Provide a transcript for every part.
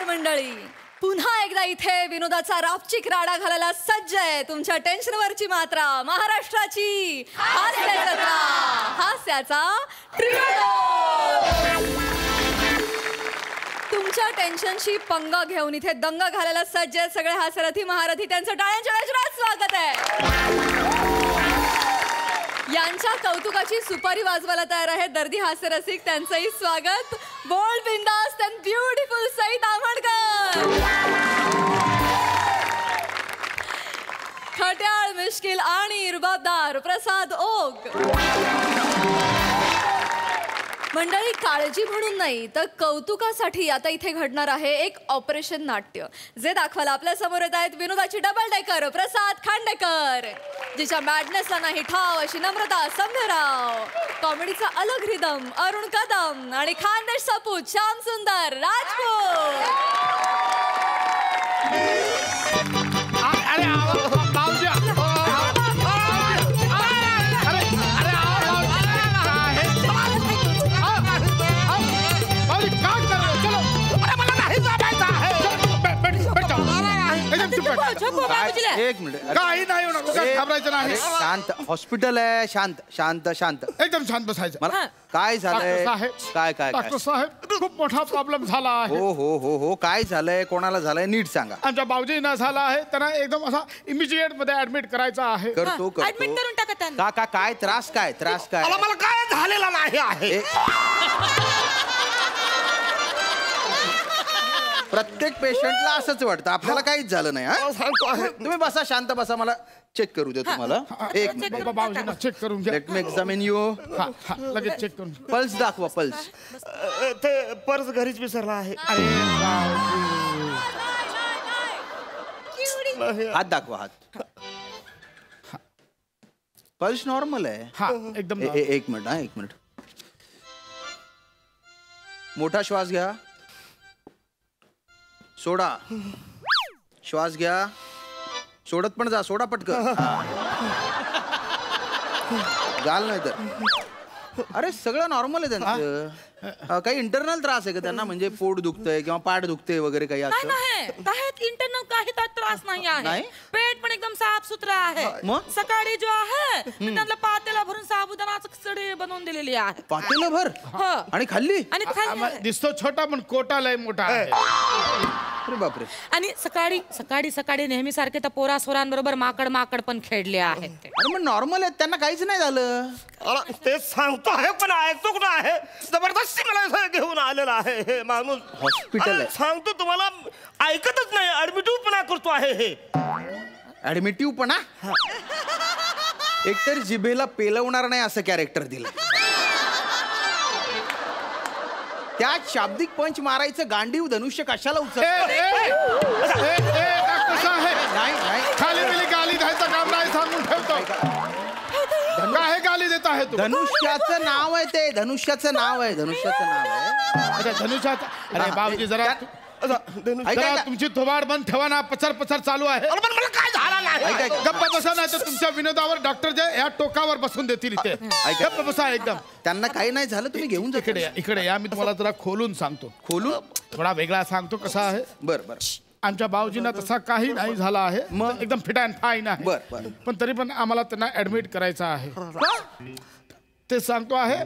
मंडळी, पुन्हा एकदा इथे विनोदाचा रापचिक राडा घालायला सज्ज आहे तुमच्या टेन्शनवरची मात्रा, महाराष्ट्राची हास्य जत्रा, हास्याचा ट्रिओ. तुमच्या टेन्शनशी पंगा घेऊन इथे दंगा घालायला सज्ज आहेत सगळे हास्यरथी महारथी. त्यांचं टाळ्यांच्या गजरात स्वागत आहे. यांच्या कौतुकाची सुपारी वाजवायला तयार आहे दर्दी हास्यरसिक. त्यांचंही स्वागत. बोल्ड, बिंदास अँड ब्युटिफुल सई ताम्हणकर. खट्याळ, मिश्किल आणि इरबाबदार प्रसाद ओक. मंडळी, काळजी म्हणून नाही तर कौतुकासाठी आता इथे घडणार आहे एक ऑपरेशन नाट्य, जे दाखवायला आपल्या समोर येत आहेत विनोदाची डबल डेकर प्रसाद खांडेकर, जिच्या मॅडनेसला नाही ठाव अशी नम्रता सभ्यराव, कॉमेडीचा अलग रिदम अरुण कदम आणि खानदेश सपूत श्याम सुंदर राजपूत. एक मिनिट, काही नाही होणार, घाबरायचं नाही. शांत, हॉस्पिटल आहे. शांत शांत शांत, एकदम शांत बसायचं. मला काय झालंय? काय काय डॉक्टर साहेब, खूप मोठा प्रॉब्लेम झाला आहे. हो हो हो हो, काय झालंय? कोणाला झालंय? नीट सांगा. आमच्या भाऊजींना झाला आहे. त्यांना एकदम असा इमिजिएट मध्ये ऍडमिट करायचा आहे. करतो ऍडमिट करून टाका त्यांना. का काय त्रास? काय त्रास? काय मला काय झालेला नाही आहे. प्रत्येक पेशंटला असंच वाटतं, आपल्याला काहीच झालं नाही. तुम्ही बसा, शांत बसा, मला चेक करू दे तुम्हाला. एक भाऊजींना चेक करून घ्या. Let me examine you. लगेच चेक करून. पल्स दाखवा. पल्स. ते पर्स घरीच विसरला आहे. हात दाखवा. हात. पल्स नॉर्मल आहे. एकदम. एक मिनिट. एक मिनिट. मोठा श्वास घ्या. सोडा. श्वास घ्या. सोडत पण जा. सोडा पटकन. गाल नाही तर. अरे सगळं नॉर्मल आहे त्यांचं. काही इंटरनल त्रास आहे का त्यांना? म्हणजे पोट दुखतंय किंवा पाठ दुखते वगैरे काही असं? इंटरनल काही त्रास नाही आहे. पेट पण एकदम साफ सुथरा आहे. मग सकाळी जो आहे त्यांना पातेला भरून साबुदाणाचं खिचडी बनवून दिलेली आहे. पातेला भर? आणि खाल्ली? दिसतो छोटा पण कोटा लय मोठा आहे. अरे बापरे. आणि सकाळी सकाळी सकाळी नेहमी सारखे त्या पोरा सोरांबरोबर माकड पण खेळले आहेत. अरे मग नॉर्मल आहेत, त्यांना काहीच नाही झालं. ते सांगतो आहे पण ऐकतो कुठं आहे. जबरदस्ती मला घेऊन आलेला आहे हे माणूस. हॉस्पिटल सांगतो तुम्हाला, ऐकतच नाही. ऍडमिटिव्ह पणा करतो आहे हे. ऍडमिटिव्ह पणा? एकतर जिभेला पेलवणार नाही असं कॅरेक्टर दिलं. त्यात शाब्दिक पंच मारायचं गांडीव धनुष्य कशाला उचल? खाली मिली गाली द्यायचं काम नाही सांगून ठेवतो. काय गाली देत आहे तू? धनुष्याचं नाव आहे ते. धनुष्याचं नाव आहे. धनुष्याचं नाव आहे. अच्छा, धनुष्याचं. अरे बाबूजी जरा तुमची थोबाड बंद ठेवा ना. पचर पचर चालू आहे. मला काय झालं नाही. गप्प बसा नाही तर तुमच्या विनोदावर डॉक्टर जे या टोकावर बसून देतील इथे. गप्प बसा एकदम. त्यांना काही नाही झालं. तुम्ही घेऊन जा. इकडे या. मी तुम्हाला जरा खोलून सांगतो. खोलून? थोडा वेगळा सांगतो कसा आहे. बर बर. आमच्या भाऊजींना तसा काही नाही झाला आहे. मग एकदम फिट अँड फाईन आहे. बर बर. पण तरी पण आम्हाला त्यांना ऍडमिट करायचं आहे. ते सांगतो आहे.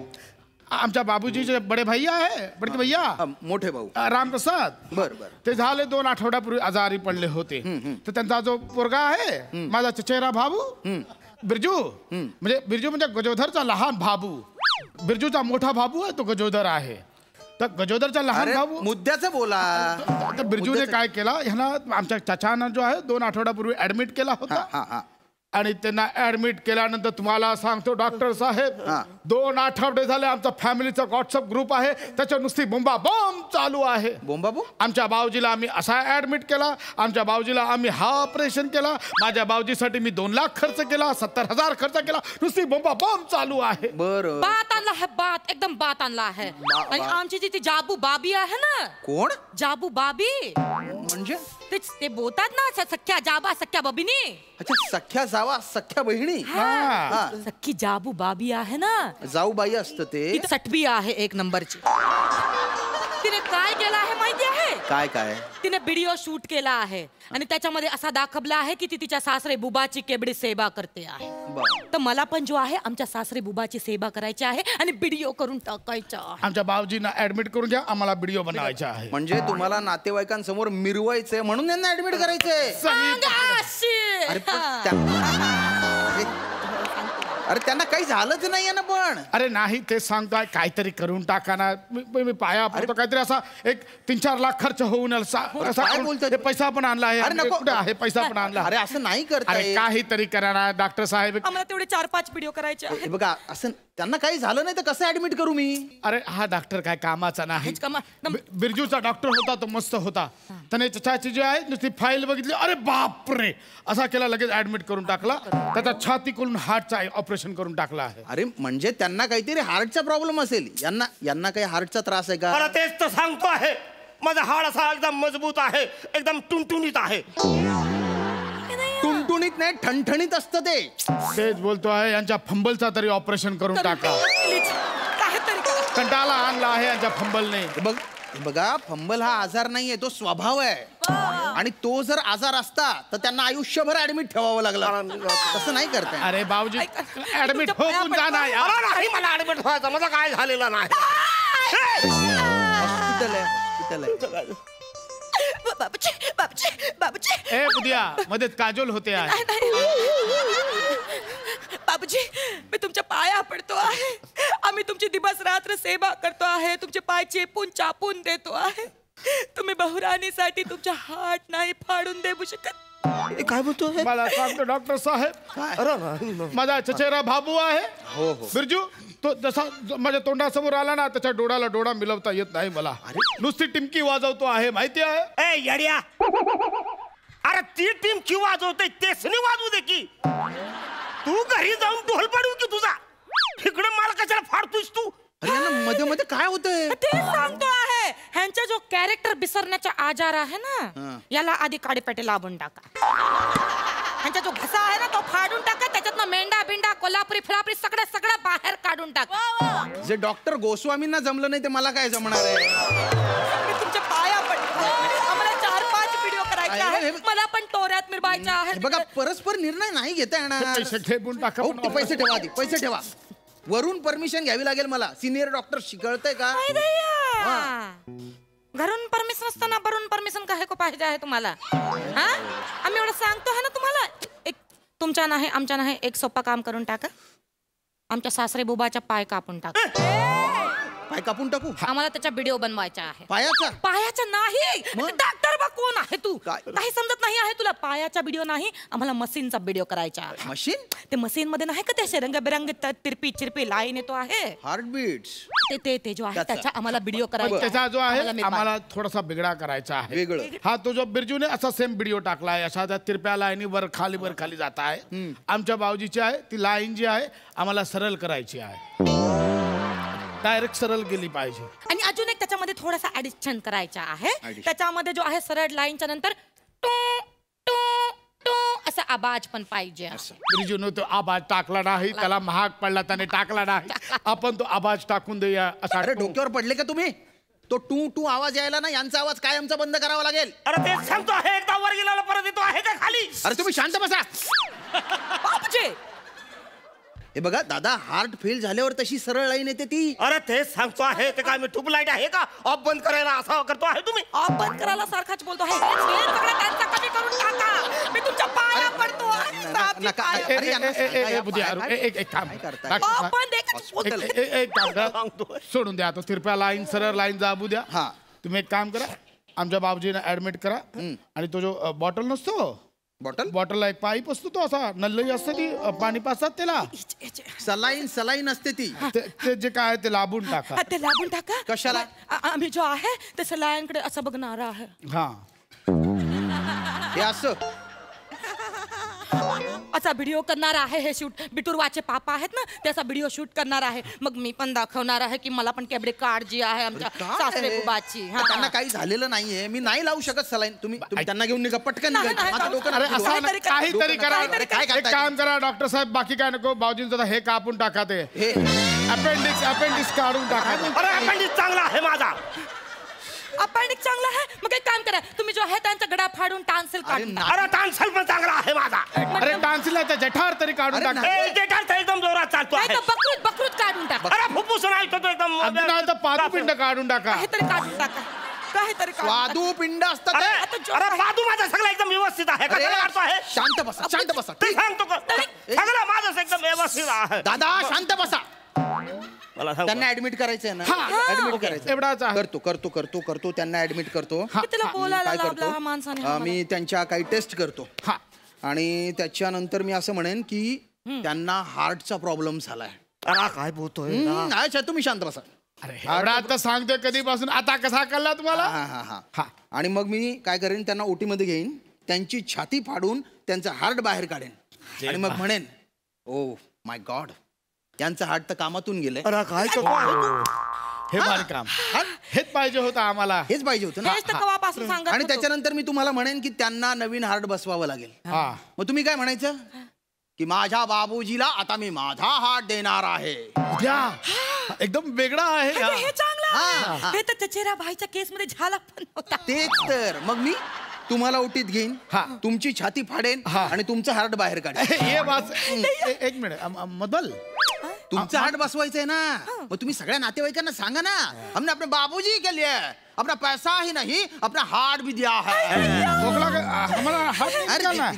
आमच्या बाबूजीचे बडे भैया आहे. बडके भैया, मोठे भाऊ रामप्रसाद. बर बर. ते झाले 2 आठवड्यापूर्वी आजारी पडले होते. तर त्यांचा जो पोरगा आहे, माझा चचेरा भाऊ बिरजू, म्हणजे गजोधरचा लहान भाऊ. बिरजूचा मोठा भाऊ आहे तो गजोधर आहे. तर गजोदरचा लहान भाऊ. मुद्द्याचं बोला. तर बिरजूने काय केला, ह्याला आमच्या चाचानं जो आहे 2 आठवड्यापूर्वी ऍडमिट केला होता. आणि त्यांना ऍडमिट केल्यानंतर तुम्हाला सांगतो डॉक्टर साहेब, 2 आठवडे झाले आमचा फॅमिलीचा व्हॉट्सअप ग्रुप आहे, त्याच्या नुसती बोंबा बॉम्ब चालू आहे. बोंबा बॉम्ब? आमच्या भाऊजीला आम्ही असा ऍडमिट केला, आमच्या भाऊजीला आम्ही हा ऑपरेशन केला, माझ्या भाऊजीसाठी मी 2 लाख खर्च केला, 70,000 खर्च केला. नुसती बोंबा बॉम्ब चालू आहे. बरं. बात आणला है. बात एकदम बात आणला आहे. आणि आमची जी ती जाबू बाबी आहे ना. कोण? जाबू बाबी म्हणजे ते बोलतात ना, सख्या जाबा सख्या बबिनी. अच्छा, सख्या जावा सख्या बहिणी. सख्खी जाबू बाबी आहे ना, जाऊबाई असतं ते. सटबी आहे 1 नंबरची. तिने काय केलं आहे माहिती आहे? काय काय तिने व्हिडिओ शूट केला आहे आणि त्याच्यामध्ये असा दाखवला आहे की ती तिच्या सासरे बुबाची केवढी सेवा करते आहे. तर मला पण जो आहे आमच्या सासरे बुबाची सेवा करायची आहे आणि व्हिडिओ करून टाकायचा आहे. आमच्या बाबूजींना ऍडमिट करून घ्या, आम्हाला व्हिडिओ बनवायचा आहे. म्हणजे तुम्हाला नातेवाईकांसमोर मिरवायचंय म्हणून यांना ऍडमिट करायचंय. अरे अरे त्यांना काही झालंच नाहीये ना. पण अरे नाही ते सांगतोय काहीतरी करून टाका ना. मी पाया पडतो काहीतरी असा एक 3-4 लाख खर्च होऊन काय बोलतोय? पैसा पण आणला आहे. अरे नको. कुठे आहे पैसा पण आणला? अरे असं नाही करता अरे येत. काहीतरी करा ना डॉक्टर साहेब. आम्हाला तेवढे 4-5 व्हिडिओ करायचे हे आहेत. बघा असं त्यांना काही झालं नाही तर कसं ऍडमिट करू मी? अरे हा डॉक्टर काय कामाचा नाही. हेच कामा- बिरजूचा डॉक्टर होता तो मस्त होता. त्याने त्याची जी आहे नुसती फाईल बघितली, अरे बापरे असा केला, लगेच ऍडमिट करून टाकला. त्याचा छाती खोलून हार्टचा ऑपरेशन करून टाकला आहे. अरे म्हणजे त्यांना काहीतरी हार्टचा प्रॉब्लेम असेल. यांना काही हार्टचा त्रास आहे का? मला तेच तर सांगतो आहे. माझा हाड असा एकदम मजबूत आहे, एकदम टुणटुणीत आहे. टुणटुणीत नाही, ठणठणीत असतं ते. तेच बोलतो आहे यांच्या फंबलचा तरी ऑपरेशन करून टाका. काहीतरी करा. कंटाळा आणला आहे यांच्या फंबलने. बघा फंबल हा आजार नाहीये, तो स्वभाव आहे. आणि तो जर आजार असता तर त्यांना आयुष्यभर ऍडमिट ठेवावं लागलं. तसं नाही करताय. अरे बाबूजी ऍडमिट होऊन जाणार यार. अरे नाही मला ऍडमिट व्हायचं, माझा काय झालेला नाही. हॉस्पिटल आहे. बाबूजी ए बुधिया मध्ये काजोल होते आहे. बाबूजी मी तुमच्या पाया पडतो आहे. आम्ही तुमची दिवस रात्र सेवा करतो आहे. तुमचे पाय चेपून चापून देतो आहे. तुम्ही बहुराणीसाठी तुमच्या हात नाही फाडून देऊ शकत. काय बोलतो मला सांगतो डॉक्टर साहेब, माझा चचेरा बाबू आहे. हो. बिरजू तो जसा माझ्या तोंडासमोर आला ना त्याच्या डोळ्याला डोळा मिळवता येत नाही मला. नुसती टिमकी वाजवतो आहे माहिती आहे. ए येड्या, अरे ती टीम की वाजवते तेच नाही वाजवू दे की. तू घरी जाऊन ढोल पाडू की तुझा. इकडे मला कशाला फाडतोस तू? अरे यांना मध्ये मध्ये काय होतंय? ते सांगतो आहे ह्यांचा जो कॅरेक्टर बिसरण्याचा आजार आहे ना, याला आधी काडीपेटे लावून टाका. ह्यांचा जो घसा आहे ना तो फाडून टाका. त्याच्यातनं मेंढा बिंडा कोल्हापुरी फिलापुरी सगळं बाहेर काढून टाका. जे डॉक्टर गोस्वामींना जमलं नाही ते मला काय जमणार आहे? मी तुमच्या पाया पडतो. आम्हाला 4-5 व्हिडिओ करायचे आहेत. मला पण टोऱ्यात मिरवायच्या आहेत. बघा परस्पर निर्णय नाही घेता येणार. पैसे ठेवून टाका. हो, ते पैसे ठेवा आधी, पैसे ठेवा. वरून परमिशन घ्यावी लागेल मला. सिनियर डॉक्टर शिकवतंय का? घरून परमिशन असताना वरून परमिशन काय को पाहिजे आहे तुम्हाला? हा आम्ही एवढं सांगतो आहे ना तुम्हाला. एक तुमच्या नाही आमच्या नाही एक सोपा काम करून टाका. आमच्या सासरे बुबाच्या पाय कापून टाका. पाय कापून टाकू? आम्हाला त्याचा व्हिडिओ बनवायचा आहे. पायाचा नाही. डॉक्टर बा कोण आहे तू? काय? काही समजत नाही आहे तुला. पायाचा व्हिडिओ नाही, आम्हाला मशीनचा व्हिडिओ करायचा आहे. मशीन? ते मशीन मध्ये नाही का ते रंगबिरंग तिरपी लाईन येतो आहे. हार्टबीट ते जो आहे त्याचा आम्हाला व्हिडिओ करायचा. त्याचा जो आहे आम्हाला थोडासा बिगडा करायचा आहे. वेगळं. हा तो जो बिरजूने असा सेम व्हिडिओ टाकला आहे. अशा त्या तिरप्या लाईनी वर खाली जात आहे. आमच्या बावजीची आहे ती लाईन जी आहे आम्हाला सरळ करायची आहे. डायरेक्ट सरळ गेली पाहिजे. आणि अजून एक त्याच्यामध्ये थोडासा ऍडिशन करायचा आहे. त्याच्यामध्ये जो आहे सरळ लाईनच्या नंतर टू टू टू असा आवाज पण पाहिजे. बिरजूने तो आवाज टाकला नाही, त्याला महाग पडला त्याने टाकला नाही. आपण तो आवाज टाकून देऊया असा. अरे डोक्यावर पडले का तुम्ही? तो टू टू आवाज यायला ना यांचा आवाज कायमचा बंद करावा लागेल. अरे तेच सांगतो आहे. एकदा वर गेला परत येतो आहे का खाली? अरे तुम्ही शांत बसा. बापूजी हे बघा दादा, हार्ट फेल झाल्यावर तशी सरळ लाईन येते ती. अरे तेच सांगतो आहे. ते काय मी ट्यूबलाईट आहे का ऑफ बंद करायला असा करतो आहे तुम्ही? ऑफ बंद करायला सारखाच बोलतो आहे. सगळं त्यांचा कमी करून टाका. मी तुमच्या पाया पडतो. नका. अरे यांना सांगा या पाया एक काम आपण एक काम करा, सोडून द्या. तो तिरप्या लाईन सरळ लाईन जाबू द्या. हा. तुम्ही एक काम करा, आमच्या बाबूजीने ऍडमिट करा. आणि तो जो बॉटल नसतो, बॉटलला एक पाईप असतो तो असा नल्लई असते ती पाणी पाजतात त्याला. सलाईन असते ती. ते जे काय ते लांबून टाका. ते लांबून टाका. कशाला? आम्ही जो आहे ते सलाईनकडे असं बघणार आहे. हा हे असं असा व्हिडिओ करणार आहे. हे शूट बिटूरवाचे पापा आहेत ना, त्याचा व्हिडिओ शूट करणार आहे. मग मी पण दाखवणार आहे की मला पण केवढी काळजी आहे आमच्या सासरे बुबाची. त्यांना काही झालेलं नाहीये. मी नाही लावू शकत सलाईन. तुम्ही त्यांना घेऊन निघा पटकन. काहीतरी करा. एक काम करा डॉक्टर साहेब, बाकी काय नको. बाबूजींचं हे कापून टाका. ते अपेंडिक्स काढून टाका. अरे अपेंडिक्स चांगला आहे माझा. अपेंडिक चांगला आहे मग एक काम करा तुम्ही जो आहे त्यांचा गडा फाडून टान्सिल काढून टाका. अरे टान्सल पण चांगला आहे माझा. अरे टान्सिलचा जठार तरी काढून टाक. जेठार तर एकदम जोरात चालतो नाही आहे. तर बकरूत काढून टाका. अरे फुफ्फुस नाही तो एकदम अगदी नाही तर पादुपिंड काढून टाका. काहीतरी काढून टाका काहीतरी काढून टाका. स्वादुपिंड असतं अरे ते. अरे बाजू माझा सगळं एकदम व्यवस्थित आहे. अरे, कशाला काढतो आहे? शांत बसा शांत बसा. ते सांगतो का? सगळं माझं एकदम व्यवस्थित आहे. दादा शांत बसा. मला सांग. त्यांना ऍडमिट करायचंय ना. ऍडमिट करायचं एवढाच आहे. करतो त्यांना ऍडमिट करतो. मी तिला बोलायला काय लावला हा करतो माणसाने मी त्यांच्या काही टेस्ट करतो. हा आणि त्याच्यानंतर मी असं म्हणेन की त्यांना हार्टचा प्रॉब्लेम झालाय. अरे काय बोलतोय नाही अच्छा, तुम्ही शांत बसा. अरे एवढा आता सांगतोय कधीपासून आता कसा कळला तुम्हाला. हा हा हा हा. आणि मग मी काय करेन त्यांना ओटी मध्ये घेईन त्यांची छाती फाडून त्यांचा हार्ट बाहेर काढेन आणि मग म्हणेन ओ माय गॉड त्यांचं हार्ट तर कामातून गेलंय. अरे काय हे भारी काम. हेच पाहिजे होतं आम्हाला. हेच पाहिजे होतं ना. हेच तर कवापासून सांगत आणि होतो. त्याच्यानंतर मी तुम्हाला म्हणेन की त्यांना नवीन हार्ट बसवावं लागेल. हा मग तुम्ही काय म्हणायचं की माझ्या बाबूजीला आता मी माझा हार्ट देणार आहे. द्या. एकदम वेगळा आहे अरे, हे चांगलं आहे. हा. हे तर चचेरा भाईच्या केस मध्ये झाला पण होता. तेच तर मग मी तुम्हाला ओटीत घेईन हा. तुमची छाती फाडेन हा. आणि तुमचं हार्ट बाहेर काढेन. ये बात एक मिनिट मदल तुमचं हार्ट बसवायचंय ना. मग तुम्ही सगळ्या नातेवाईकांना सांगा ना हमने अपने बाबूजी के लिए अपना पैसा ही नहीं अपना हार्ट भी दिया है. हमारा हात नाही अरे, निघाला.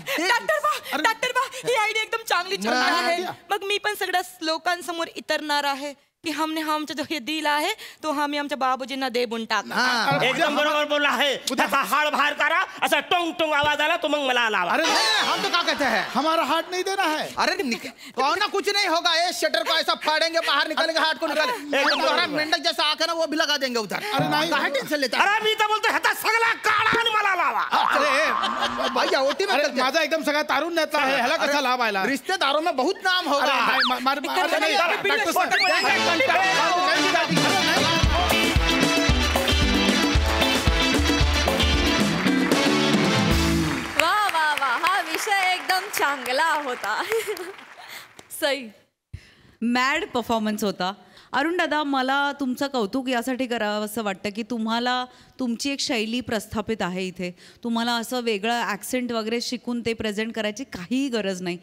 डॉक्टर बा ही आयडिया एकदम चांगली छान नाही. आहे. मग मी पण सगळ्या लोकांसमोर इतरणार आहे की हमने आमचा जो हे दिल आहे तो आम्ही आमच्या बाबूजींना देऊन टाका. हा. एकदम बरोबर बोलला आहे. त्याचा हाड बाहेर करा असा टोंग टोंग आवाज आला तो मग मला लावा. अरे नहीं, हम तो क्या कहते हैं हमारा हार्ट नहीं देना है. अरे कौन ना कुछ नहीं होगा. ये शटर को ऐसा फाड़ेंगे बाहर निकालेंगे हार्ट को निकालेंगे तुम्हारा मेंढक जैसा आंख है ना वो भी लगा देंगे उधर. अरे नहीं. काहे टेंशन लेता है? अरे मी तर बोलतो ह्याचा सगळा काढा आणि मला लावा. अरे भाई या ओटी में अरे करते हैं. माझा एकदम सगळा तारुण्यातला आहे ह्याला कसा लाभ आयला. रिश्तेदारों में बहुत नाम अरे होगा. नाही, अरे नाही, डॉक्टर साहेब. वा वा वा हा विषय एकदम चांगला होता. सई मॅड परफॉर्मन्स होता. अरुण दादा मला तुमचं कौतुक यासाठी करावं असं वाटतं की तुम्हाला तुमची एक शैली प्रस्थापित आहे इथे. तुम्हाला असं वेगळं ॲक्सेंट वगैरे शिकून ते प्रेझेंट करायची काहीही गरज नाही.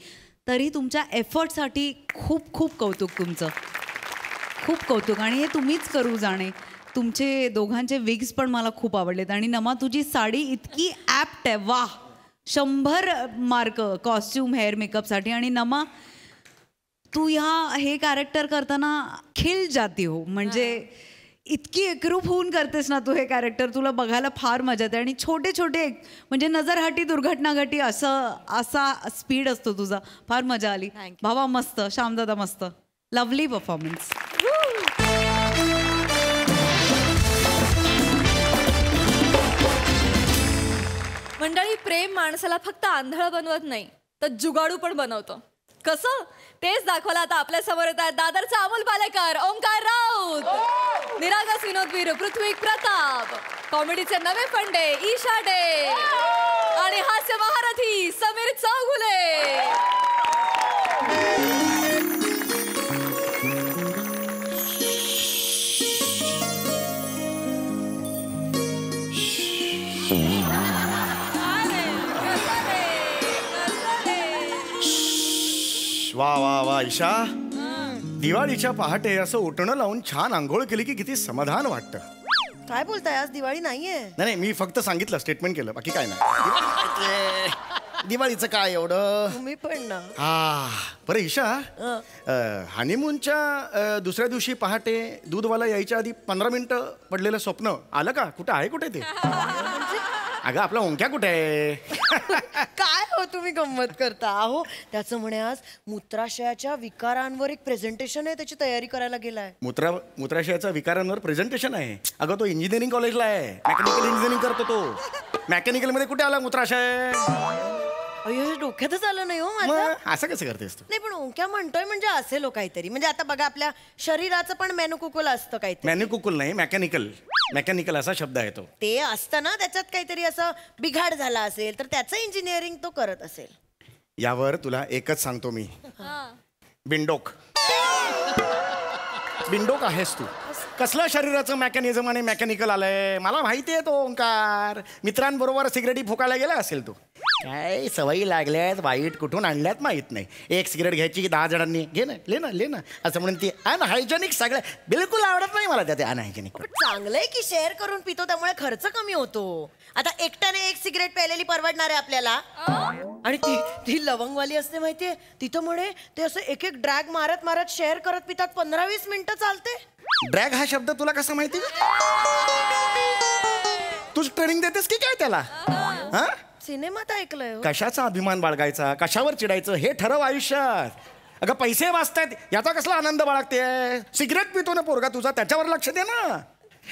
तरी तुमच्या एफर्टसाठी खूप खूप कौतुक तुमचं. खूप कौतुक. आणि हे तुम्हीच करू जाणे. तुमचे दोघांचे विग्स पण मला खूप आवडलेत. आणि नमा तुझी साडी इतकी ॲप्ट आहे. वाह 100 मार्क कॉस्ट्यूम हेअर मेकअपसाठी. आणि नमा तू हे कॅरेक्टर करताना खिल जाती हो. म्हणजे इतकी एकरूप होऊन करतेस ना तू हे कॅरेक्टर. तुला बघायला फार मजा येते. आणि छोटे छोटे म्हणजे नजरहाटी दुर्घटना घटी असा स्पीड असतो तुझा. फार मजा आली भावा. मस्त. श्यामदादा मस्त. Lovely performance. मंडळी प्रेम माणसाला फक्त आंधळ बनवत नाही तर जुगाडू पण बनवतो. कसं तेच दाखवलं आता आपल्या समोर येत आहेत दादरचा अमोल पालेकर, ओंकार राऊत, निरागस विनोदवीर पृथ्वी प्रताप, कॉमेडीचे नवे फंडे ईशा डे आणि हास्य महारथी समीर चौगुले. वा वा वा ईशा, दिवाळीच्या पहाटे असं उठणं लावून छान आंघोळ केली की किती समाधान वाटतं. काय बोलताय आज दिवाळी नाहीये. नाही मी फक्त सांगितलं, स्टेटमेंट केलं, बाकी काय नाही. दिवाळीचं काय एवढं. तुम्ही पण ना. बरं ईशा, हनीमूनच्या दुसऱ्या दिवशी पहाटे दूधवाला यायच्या आधी 15 मिनिटं पडलेलं स्वप्न आलं का? कुठं आहे कुठे ते? अगं आपला ओंक्या कुठे आहे? काय हो तुम्ही गंमत करता. अहो त्याचं म्हणे आज मूत्राशयाच्या विकारांवर एक प्रेझेंटेशन आहे, त्याची तयारी करायला गेलाय. मूत्राशयाच्या विकारांवर प्रेझेंटेशन आहे. अगं तो इंजिनिअरिंग कॉलेजला आहे, मेकॅनिकल इंजिनिअरिंग करतो तो. मेकॅनिकल मध्ये कुठे आला मूत्राशय? अयो हे डोक्यातच आलं नाही हो माझ्या. असं कसं करतेस तू? नाही पण ओंक्या म्हणतोय म्हणजे असेल काहीतरी. म्हणजे आता बघा आपल्या शरीराचं पण मॅनुकुकुल असतं काहीतरी. मॅन्युकुकुल नाही, मेकॅनिकल. मेकॅनिकल असा शब्द आहे तो. ते असतं ना, त्याच्यात काहीतरी असं बिघाड झाला असेल तर त्याचं इंजिनिअरिंग तो करत असेल. यावर तुला एकच सांगतो मी, बिंडोक. बिंडोक आहेस तू. कसलं शरीराचं मेकॅनिझम आणि मेकॅनिकल आलंय मला माहिती आहे तो ओंकार. मित्रांबरोबर सिगरेटी फुकायला गेला असेल तू. काय सवयी लागल्यात वाईट कुठून आणल्यात माहित नाही. एक सिगरेट घ्यायची की 10 जणांनी घे ना ले ना असं म्हणून ती अनहायजेनिक सगळं बिलकुल आवडत नाही मला त्या अनहायजेनिक. पण चांगलंय की शेअर करून पितो त्यामुळे खर्च कमी होतो. आता एकट्याने एक सिगरेट प्यायलेली परवडणार आहे आपल्याला. आणि ती लवंगवाली असते माहितीये तिथं म्हणे ते असं एक एक ड्रॅग मारत मारत शेअर करत पितात. 15-20 मिनिटं चालते. ड्रॅग हा शब्द तुला कसा माहिती? तू ट्रेनिंग देतेस की काय त्याला? हा सिनेमात ऐकलंय. कशाचा अभिमान बाळगायचा कशावर चिडायचं हे ठरव आयुष्यात. अगं पैसे वाचतायत याचा कसला आनंद बाळगते. सिगरेट पितो ना पोरगा तुझा त्याच्यावर लक्ष दे ना.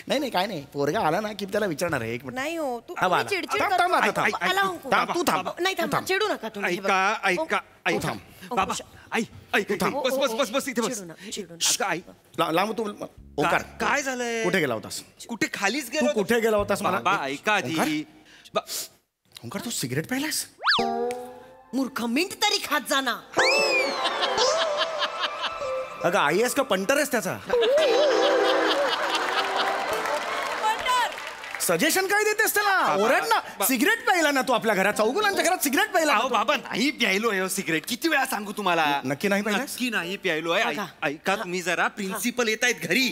नाही काय नाही पोरगा आला ना की त्याला विचारणार आहे. एक मिनिट नाही हो तू आला. चिडचिड थांब, करतो. थांब आता, थांब. आला अंकु. थांब, तू थांब. नाही थांब चिडू नका तुम्ही. ऐका बाबा ऐक बस इथे बस. चिडू अगं ऐक लांब तू ओंकार काय झालंय? कुठे गेला होतास? कुठे खालीच तू गेलो. कुठे गेला होतास मला बाबा ऐका आधी. ओंकार तू सिगरेट प्यायलास? मूर्ख मिंट तरी खात जाना. अगं आई आहेस का पंटर आहेस त्याचा? सजेशन काय देतेस त्याला? ओरड ना. सिगरेट प्यायला ना तू आपल्या घरात. चौगुलांच्या घरात सिगरेट प्यायला अहो बाबा नाही प्यायलोय सिगरेट. किती वेळा सांगू तुम्हाला? नक्की नाही प्यायलास? नक्की नाही प्यायलोय. ऐका तुम्ही जरा प्रिन्सिपल येत आहेत घरी.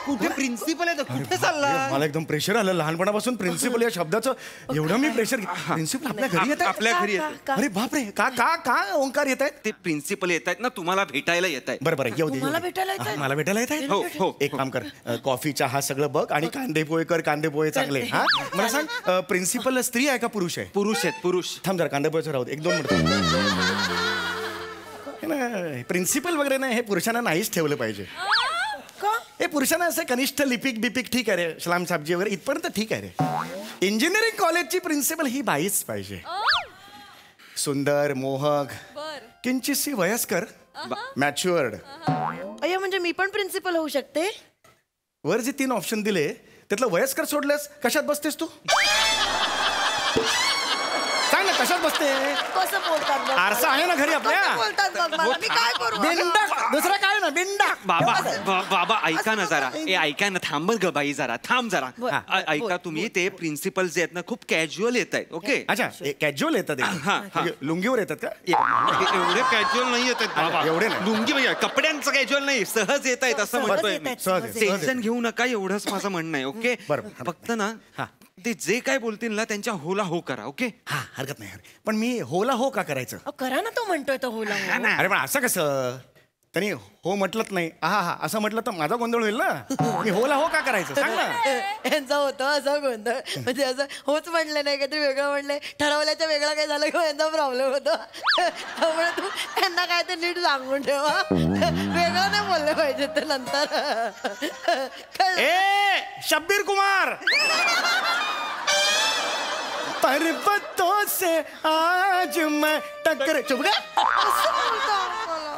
कुठे प्रिन्सिपल आहे कुठे चालला? मला एकदम प्रेशर आलं लहानपणापासून प्रिन्सिपल या शब्दाचं एवढं मी प्रेशर. प्रिन्सिपल आपल्या घरी येत आपल्या घरी येत. अरे बापरे का का का ओंकार येत आहेत? ते प्रिन्सिपल येत आहेत ना तुम्हाला भेटायला येत आहेत. बरं येऊ दे. मला भेटायला येत आहे? मला भेटायला येत आहे. हो एक काम कर कॉफी चहा सगळं बघ आणि कांदे पोहे कर. कांदे पोहे चांगले. हा मला सांग प्रिन्सिपल स्त्री आहे का पुरुष आहे? पुरुष आहेत पुरुष. थांब जरा कांदे पोहेचं राहू दे. 1-2 मिनिट. प्रिन्सिपल वगैरे नाही हे पुरुषांना नाहीच ठेवलं पाहिजे. हे पुरुषांना असं कनिष्ठ लिपिक बिपिक ठीक आहे रे. सलाम साहेबजी वगैरे इथपर्यंत ठीक आहे रे. इंजिनिअरिंग कॉलेजची प्रिन्सिपल ही बाईच पाहिजे. सुंदर मोहक किंचितशी वयस्कर मॅच्युअर्ड. अय्या म्हणजे मी पण प्रिन्सिपल होऊ शकते? वर जे 3 ऑप्शन दिले त्यातलं वयस्कर सोडल्यास कशात बसतेस तू? सांग ना कशात बसते? कसं बोलतात बघ. आरसा आहे ना घरी आपल्या? कसं बोलतात बघ मला. मी काय करू? बिंडाक. दुसरं काय ना बिंडाक. बाबा ऐका ना जरा. ऐका ना थांब ग बाई जरा थांब जरा. ऐका तुम्ही ते प्रिन्सिपल जे आहेत ना खूप कॅज्युअल येत आहेत. ओके अच्छा कॅज्युअल येतात. लुंगीवर येतात का? एवढे कॅज्युअल नाही येत आहेत बाबा. एवढे नाही. लुंगी म्हणजे कपड्यांचं कॅज्युअल नाही सहज येत आहेत असं म्हणतोय मी. टेन्शन घेऊ नका एवढंच माझं म्हणणं आहे. ओके फक्त ना ते जे काय बोलतील ना त्यांच्या होला हो करा. ओके हा हरकत नाही. पण मी होला हो का करायचं? करा ना तो म्हणतोय तो होला हो. अरे पण असं कसं? त्यांनी हो म्हटलंच नाही हा असं म्हटलं तर माझा गोंधळ होईल ना. मी होला हो का करायचं सांग ना. यांचा होतो असा गोंधळ. म्हणजे असं होच म्हणलं नाही काहीतरी वेगळं म्हणलंय. ठरवल्याच्या वेगळं काय झालं किंवा यांचा प्रॉब्लेम होतो. त्यामुळे तू त्यांना काय ते नीट सांगून ठेवा. वेगळं नाही बोललं पाहिजे तर नंतर. ए शब्बीर कुमार पर्वतों से आज मैं टकर. चुप रे.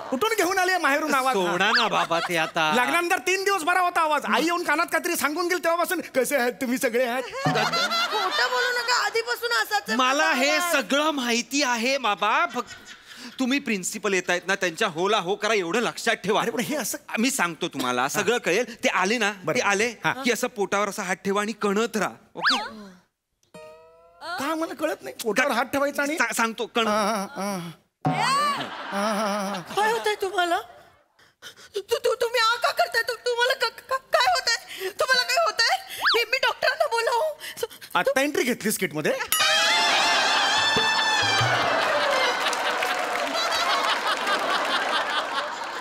कुठून घेऊन आले माहेरून आवाज? सोडा ना बाबा ते आता. लग्नानंतर 3 दिवस बरा होता आवाज. आई येऊन कानात काहीतरी सांगून गेली तेव्हापासून कसे आहात तुम्ही सगळे आहात. खोटं बोलू नका. आधीपासून असाच मला हे सगळं माहिती आहे बाबा. तुम्ही प्रिन्सिपल येत आहेत ना त्यांच्या होला हो करा एवढं लक्षात ठेवा. अरे पण हे असं मी सांगतो तुम्हाला सगळं कळेल. ते आले ना ते आले की असं पोटावर असा हात ठेवा आणि कणत राहा. ओके का मला कळत नाही. पोटावर हात ठेवायचा आणि सांगतो कण. काय होतंय तुम्हाला? तुम्ही का करताय? तुम्हाला काय होतंय? तुम्हाला काय होतंय? मी डॉक्टरांना बोलावू? आता एंट्री घेतलीस किट मध्ये?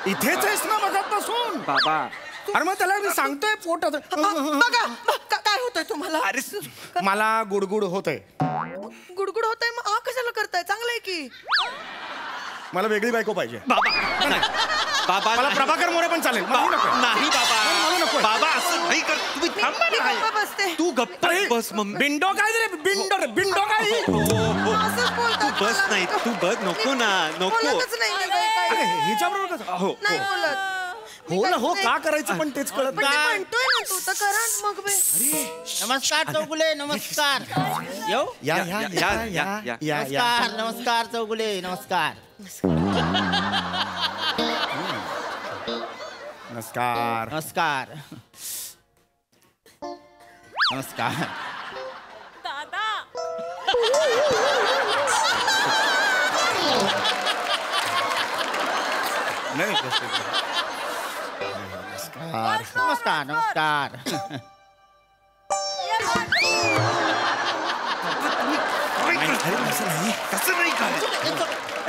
इथेच आहेस ना मगापासून बाबा? अरे मग त्याला मी सांगतोय पोटात. बघा काय होतंय तुम्हाला? अरे मला गुडगुड होतंय. गुडगुड होतंय मग कशाला करताय? चांगलंय की. मला वेगळी बायको पाहिजे. बाबा मला प्रभाकर मोरे पण चालेल. नाही बाबा. बाबा असं नाही कर. तुम्ही थांबा ना. बसते. तू गप्प बस. बिंडो काय रे? बिंडो काय? तू बस नाही तू बस. नको ना नको. हिच्याबरोबर हो नाही बोलत. हो ना हो का करायचं पण तेच कळत नाही. म्हणतोय ना तू तर करा मग. नमस्कार चौगुले नमस्कार. येऊ या या या या या या. नमस्कार चौगुले नमस्कार. नमस्कार. नमस्कार नमस्कार. नाही नमस्कार नमस्कार.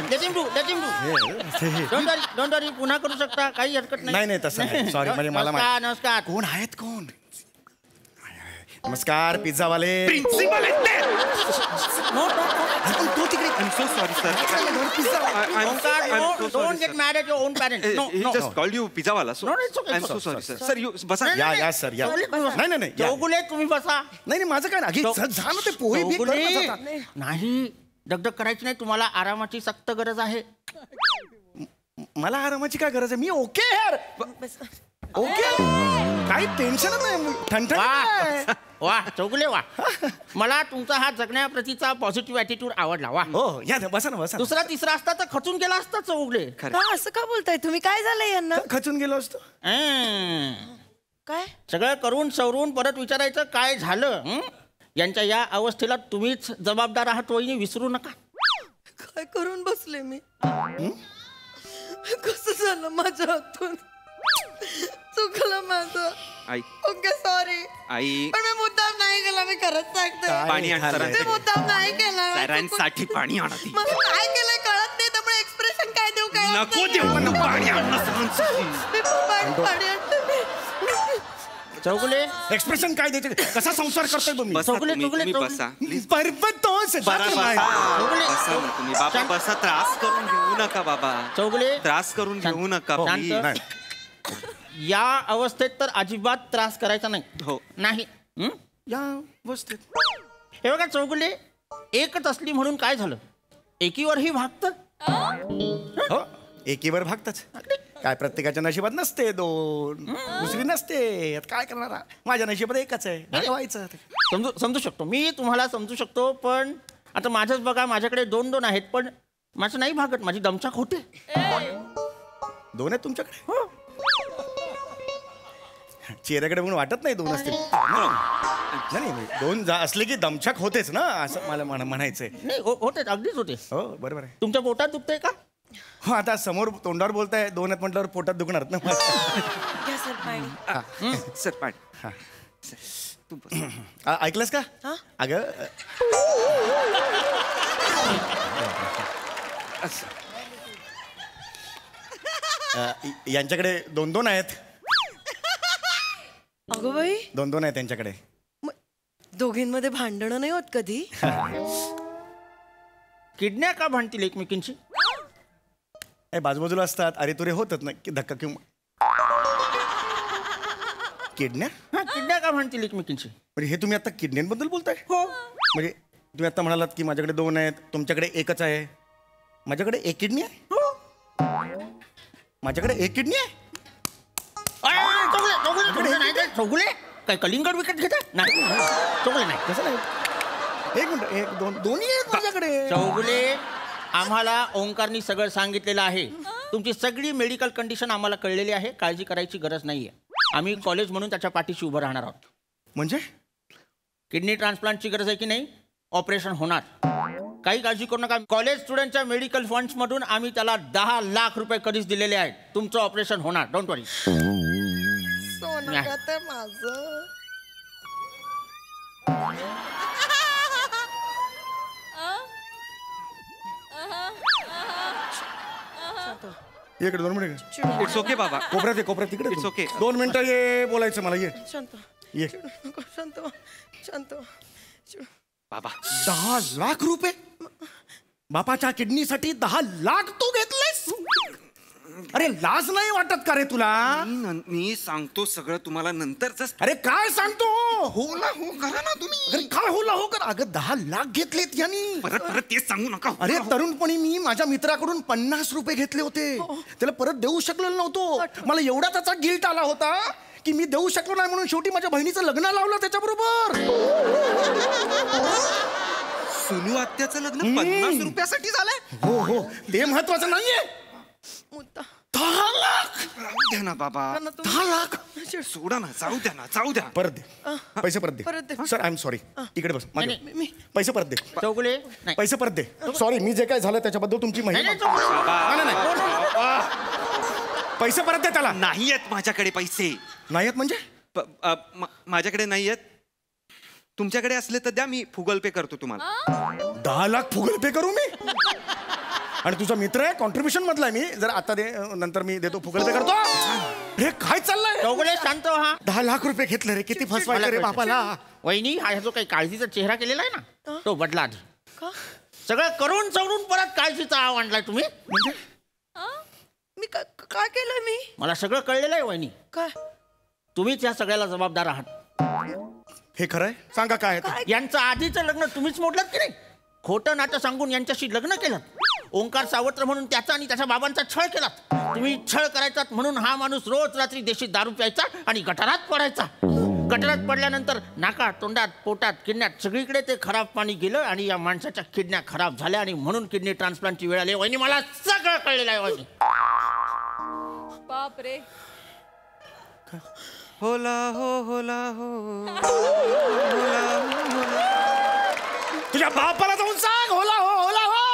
Let him do. Don't worry, पुन्हा करू शकता, काही हरकत नाही. नाही तसं नाही. सॉरी म्हणजे मला नमस्कार नमस्कार. कोण आहेत कोण? नमस्कार पिझ्झावाले. प्रिन्सिपल आहेत ते. तो तिकडे. I'm so sorry, sir. Onkar, don't get mad at your own parents. No, He no. just called you pizzawala. So No, no, it's okay. I'm so sorry, sir. Sir, you बसा. या sir या. नाही या. चौगुले तुम्ही बसा. नाही माझं काय नाही झालं ते पोहे बी कर ना जरा. नाही दगदग करायची नाही, तुम्हाला आरामाची सक्त गरज आहे. मला आरामाची काय गरज आहे? मी ओके यार. ओके काही टेन्शन नाही. ठणठण नाही. वा चौगुले वा. मला तुमचा हा जगण्याप्रतीचा पॉझिटिव्ह ॲटिट्यूड आवडला. वा हो या बसा ना बसा. दुसरा तिसरा असता तर खचून गेला असता चौगुले. का असं का बोलताय तुम्ही? काय झालंय यांना? खचून गेलो असतो. काय सगळं करून सवरून परत विचारायचं काय झालं. यांच्या या अवस्थेला तुम्हीच जबाबदार आहात वहिनी, विसरू नका. काय करून बसले मी? कसं झालं माझ्या हातून? चुकलं माझं. आई ओके सॉरी. आई पण मी मुद्दाम नाही केला, मी खरंच सांगते. पाणी आण मी मुद्दाम नाही केला. सरांसाठी पाणी आणा ती. मला काय केलंय कळत नाही, त्यामुळे एक्सप्रेशन काय देऊ काय नको देऊ पण पाणी आण ना सरांसाठी. पाणी आणते. चौगुले एक्सप्रेशन काय द्यायचे? कसा संसार करतोय तुम्ही? बसा चौगुले, तुम्ही, चौगुले, तुम्ही चौगुले. बसा प्लीज. बरोबर तोच आहे. बसा जातो बसा बाहेर. बसा ना तुम्ही बाबा, बसा. त्रास करून घेऊ नका बाबा. चौगुले त्रास करून घेऊ नका शांत. please. नाही. या अवस्थेत तर अजिबात त्रास करायचा नाही. हो नाही. या अवस्थेत हे बघा चौगुले, एकच असली म्हणून काय झालं? एकीवरही भागत. हो एकीवर भागतच. काय प्रत्येकाच्या नशिबात नसते दोन, दुसरी नसते. आता काय करणार? माझ्या नशिबात एकच आहे. व्हायचं समजू शकतो मी, तुम्हाला समजू शकतो. पण आता माझंच बघा, माझ्याकडे दोन आहेत, पण माझं नाही भागत. माझी दमछाक होते. दोन आहेत तुमच्याकडे? हो चेहऱ्याकडे म्हणून वाटत नाही दोन असतील. नाही दोन असले की दमछाक होतेच ना, असं मला म्हणायचंय. नाही होते, अगदीच होते. हो बरोबर आहे. तुमच्या पोटात दुखतंय का? हो आता समोर तोंडावर बोलताय, दोन आहेत म्हटल्यावर पोटात दुखणार ना. घ्या सर पाणी. सर पाणी. हा. तू बस. ऐकलंस का? अगं यांच्याकडे दोन आहेत. अगं बाई, दोन आहेत त्यांच्याकडे. दोघींमध्ये भांडणं नाही होत कधी? किडन्या का भांडतील एकमेकींची? बाजूबाजूला असतात, अरे तुरे होतात ना की धक्का किंवा किडन्या. किडन्या का भांडतील एकमेकींची? म्हणजे हे तुम्ही आता किडन्यांबद्दल बोलताय? हो. म्हणजे तुम्ही आता म्हणालात की माझ्याकडे दोन आहेत, तुमच्याकडे एकच आहे. माझ्याकडे एक किडनी आहे. माझ्याकडे एक किडनी आहे. चौगुले काय कलिंगड विकत घेता? नाही चौगुले नाही. कसं नाही? एक मिनिट, एक दोन्ही आहेत माझ्याकडे. चौगुले, आम्हाला ओंकारनी सगळं सांगितलेलं आहे. तुमची सगळी मेडिकल कंडिशन आम्हाला कळलेली आहे. काळजी करायची गरज नाहीये. आम्ही कॉलेज म्हणून त्याच्या पाठीशी उभं राहणार आहोत. म्हणजे किडनी ट्रान्सप्लांटची गरज आहे की नाही? ऑपरेशन होणार. काही काळजी करू नका. कॉलेज स्टुडंटच्या मेडिकल फंड्स मधून आम्ही त्याला 10 लाख रुपये कधीच दिलेले आहेत. तुमचं ऑपरेशन होणार. डोंट वरी. सोनं का ते माझं? इकडे 2 मिनिट. इट्स ओके बाबा. कोपऱ्यात तिकडे. It's okay. 2 मिनिटं ये बोलायचं मला. ये शांत ये. शांत शांत. बाबा 10 लाख रुपये बापाच्या किडनीसाठी 10 लाख तू घेतलेस? अरे लाज नाही वाटत का रे तुला? मी सांगतो सगळं तुम्हाला नंतरच. अरे काय सांगतो? होला हो करा ना तुम्ही. अरे काय होला हो कर? अगं 10 लाख घेतलेत यांनी. परत तेच सांगू नका. अरे तरुणपणी मी माझ्या मित्राकडून 50 रुपये घेतले होते. त्याला परत देऊ शकलो नव्हतो. मला एवढा त्याचा गिल्ट आला होता की मी देऊ शकलो नाही, म्हणून शेवटी माझ्या बहिणीचं लग्न लावलं त्याच्याबरोबर. सुनू आत्याचं लग्न 50 रुपयासाठी झालंय? हो ते महत्वाचं नाहीये. मुद्दा 10 लाख राहू द्या ना बाबा. 10 लाख सोडा ना, जाऊ द्या ना, जाऊ द्या. परत दे पैसे परत दे सर. I am sorry. इकडे बस मागे. पैसे परत दे. चौगुले नाही. पैसे परत दे. सॉरी मी जे काय झालं त्याच्याबद्दल तुमची माहिती. नाही, चौगुले. पैसे परत दे त्याला. नाही आहेत माझ्याकडे पैसे. नाही आहेत म्हणजे माझ्याकडे नाही आहेत. तुमच्याकडे असले तर द्या, मी फुगल पे करतो तुम्हाला. 10 लाख फुगल पे करू मी? आणि तुझा मित्र आहे, कॉन्ट्रीब्युशन मधला मी. जर आता दे, नंतर मी देतो, फुगल पे करतो. हे काय चाललंय? चौगुले शांत व्हा. 10 लाख रुपये घेतले रे. किती फसवायचं रे बापाला. वहिनी, हा जो काही काळजीचा चेहरा केलेला आहे ना, तो बदला आधी. सगळं करून चवरून परत काळजीचा आव आणलाय तुम्ही. म्हणजे मी काय केलं मी? मला सगळं कळलेलं आहे वहिनी. काय? तुम्हीच या सगळ्याला जबाबदार आहात. हे खरंय? सांगा काय आहे ते. यांचं आधीचं लग्न तुम्हीच मोडलं की नाही? खोटं नाटं सांगून यांच्याशी लग्न केलं. ओंकार सावत्र म्हणून त्याचा आणि त्याच्या बाबांचा छळ केला. तुम्ही छळ करायचा म्हणून हा माणूस रोज रात्री देशी दारू प्यायचा आणि गटारात पडायचा. गटारात पडल्यानंतर नाकात, तोंडात, पोटात, किडण्यात सगळीकडे ते खराब पाणी गेलं आणि या माणसाच्या किडण्या खराब झाल्या आणि म्हणून किडनी ट्रान्सप्लांटची वेळ आली. वहिनी, मला सगळं कळलेलं आहे वहिनी. बाप रे. होला हो, होला हो. तुझ्या बापाला जाऊन सांग होला हो, होला हो.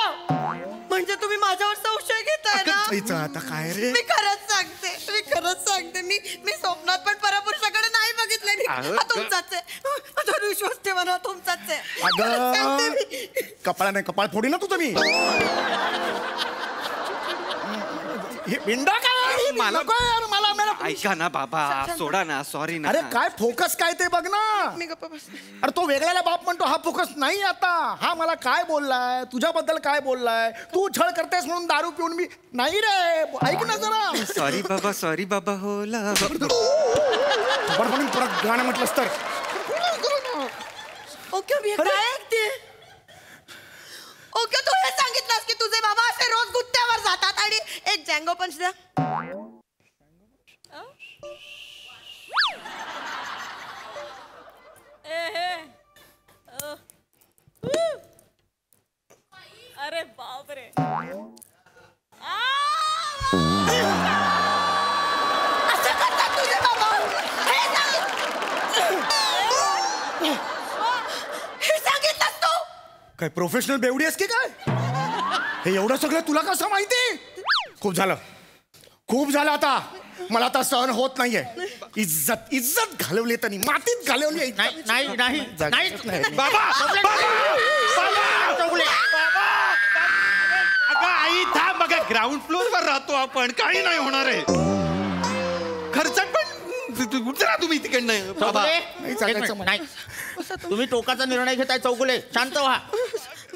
म्हणजे तुम्ही माझ्यावर संशय घेताय ना? आता काय रे? मी खरंच सांगते. मी स्वप्नात पण परपुरुषाकडे नाही बघितलंय. मी तुमचाच आहे. माझ्यावर विश्वास ठेवा ना, तुमचाच आहे. खरंच सांगते मी. कपाळाने कपाळ फोडी ना तुझं मी. हे बिंडा काय? मला मला ऐका ना बाबा, सोडा ना, सॉरी ना. अरे काय फोकस काय ते बघ ना. मी गप्प बस. अरे तो वेगळ्याला बाप म्हणतो, हा फोकस नाही. आता हा मला काय बोललाय, तुझ्याबद्दल काय बोललाय, तू छळ करतेस म्हणून दारू पिऊन मी नाही रे. ऐक ना जरा. सॉरी बाबा, सॉरी बाबा. होला म्हणून परत गाणं म्हटलंस तर. ओके, मी काय ऐकते? ओके, तू हे सांगितलंस की तुझे बाबा असे रोज गुत्त्यावर जातात आणि एक जँगो पंच द्या. अरे बाप रे. असं करतात तुझे बाबा. हे सांगितलंस तू? काय प्रोफेशनल बेवडी आहेस की काय? हे एवढं सगळं तुला कसं माहिती? खूप झालं आता. मला आता सहन होत नाहीये. इज्जत घालवली त्यांनी, मातीत घालवली. नाही. बाबा, अगं आई थांब. बघा, ग्राउंड फ्लोअर वर राहतो आपण, काही नाही होणार आहे. खर्चात पण उतरा तुम्ही तिकडनं बाबा. नाही, तुम्ही टोकाचा निर्णय घेताय. चौगुले शांत व्हा.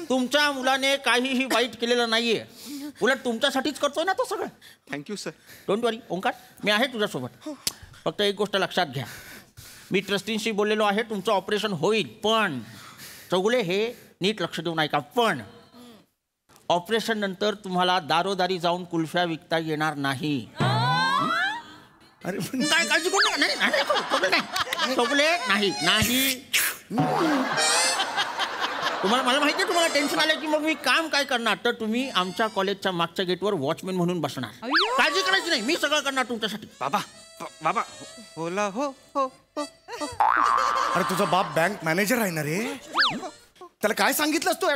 तुमच्या मुलाने काहीही वाईट केलेलं नाहीये. उलट तुमच्यासाठीच करतोय ना तो सगळं. Thank you sir. डोंट वरी ओंकार, मी आहे तुझ्यासोबत. फक्त एक गोष्ट लक्षात घ्या, मी ट्रस्टींशी बोललेलो आहे, तुमचं ऑपरेशन होईल. पण चौगुले, हे नीट लक्ष देऊन ऐका. पण ऑपरेशन नंतर तुम्हाला दारोदारी जाऊन कुल्फ्या विकता येणार नाही. अरे काय काळजी करू नका. चौगुले, नाही. तुम्हाला, मला माहिती आहे तुम्हाला टेन्शन आलं की मग मी काम काय करणार. तर तुम्ही आमच्या कॉलेजच्या मागच्या गेटवर वॉचमॅन म्हणून बसणार. काळजी करायची नाही, मी सगळं करणार तुमच्यासाठी. बाबा, होला हो. अरे तुझा बाप बँक मॅनेजर आहे ना रे. त्याला काय सांगितलंस तू?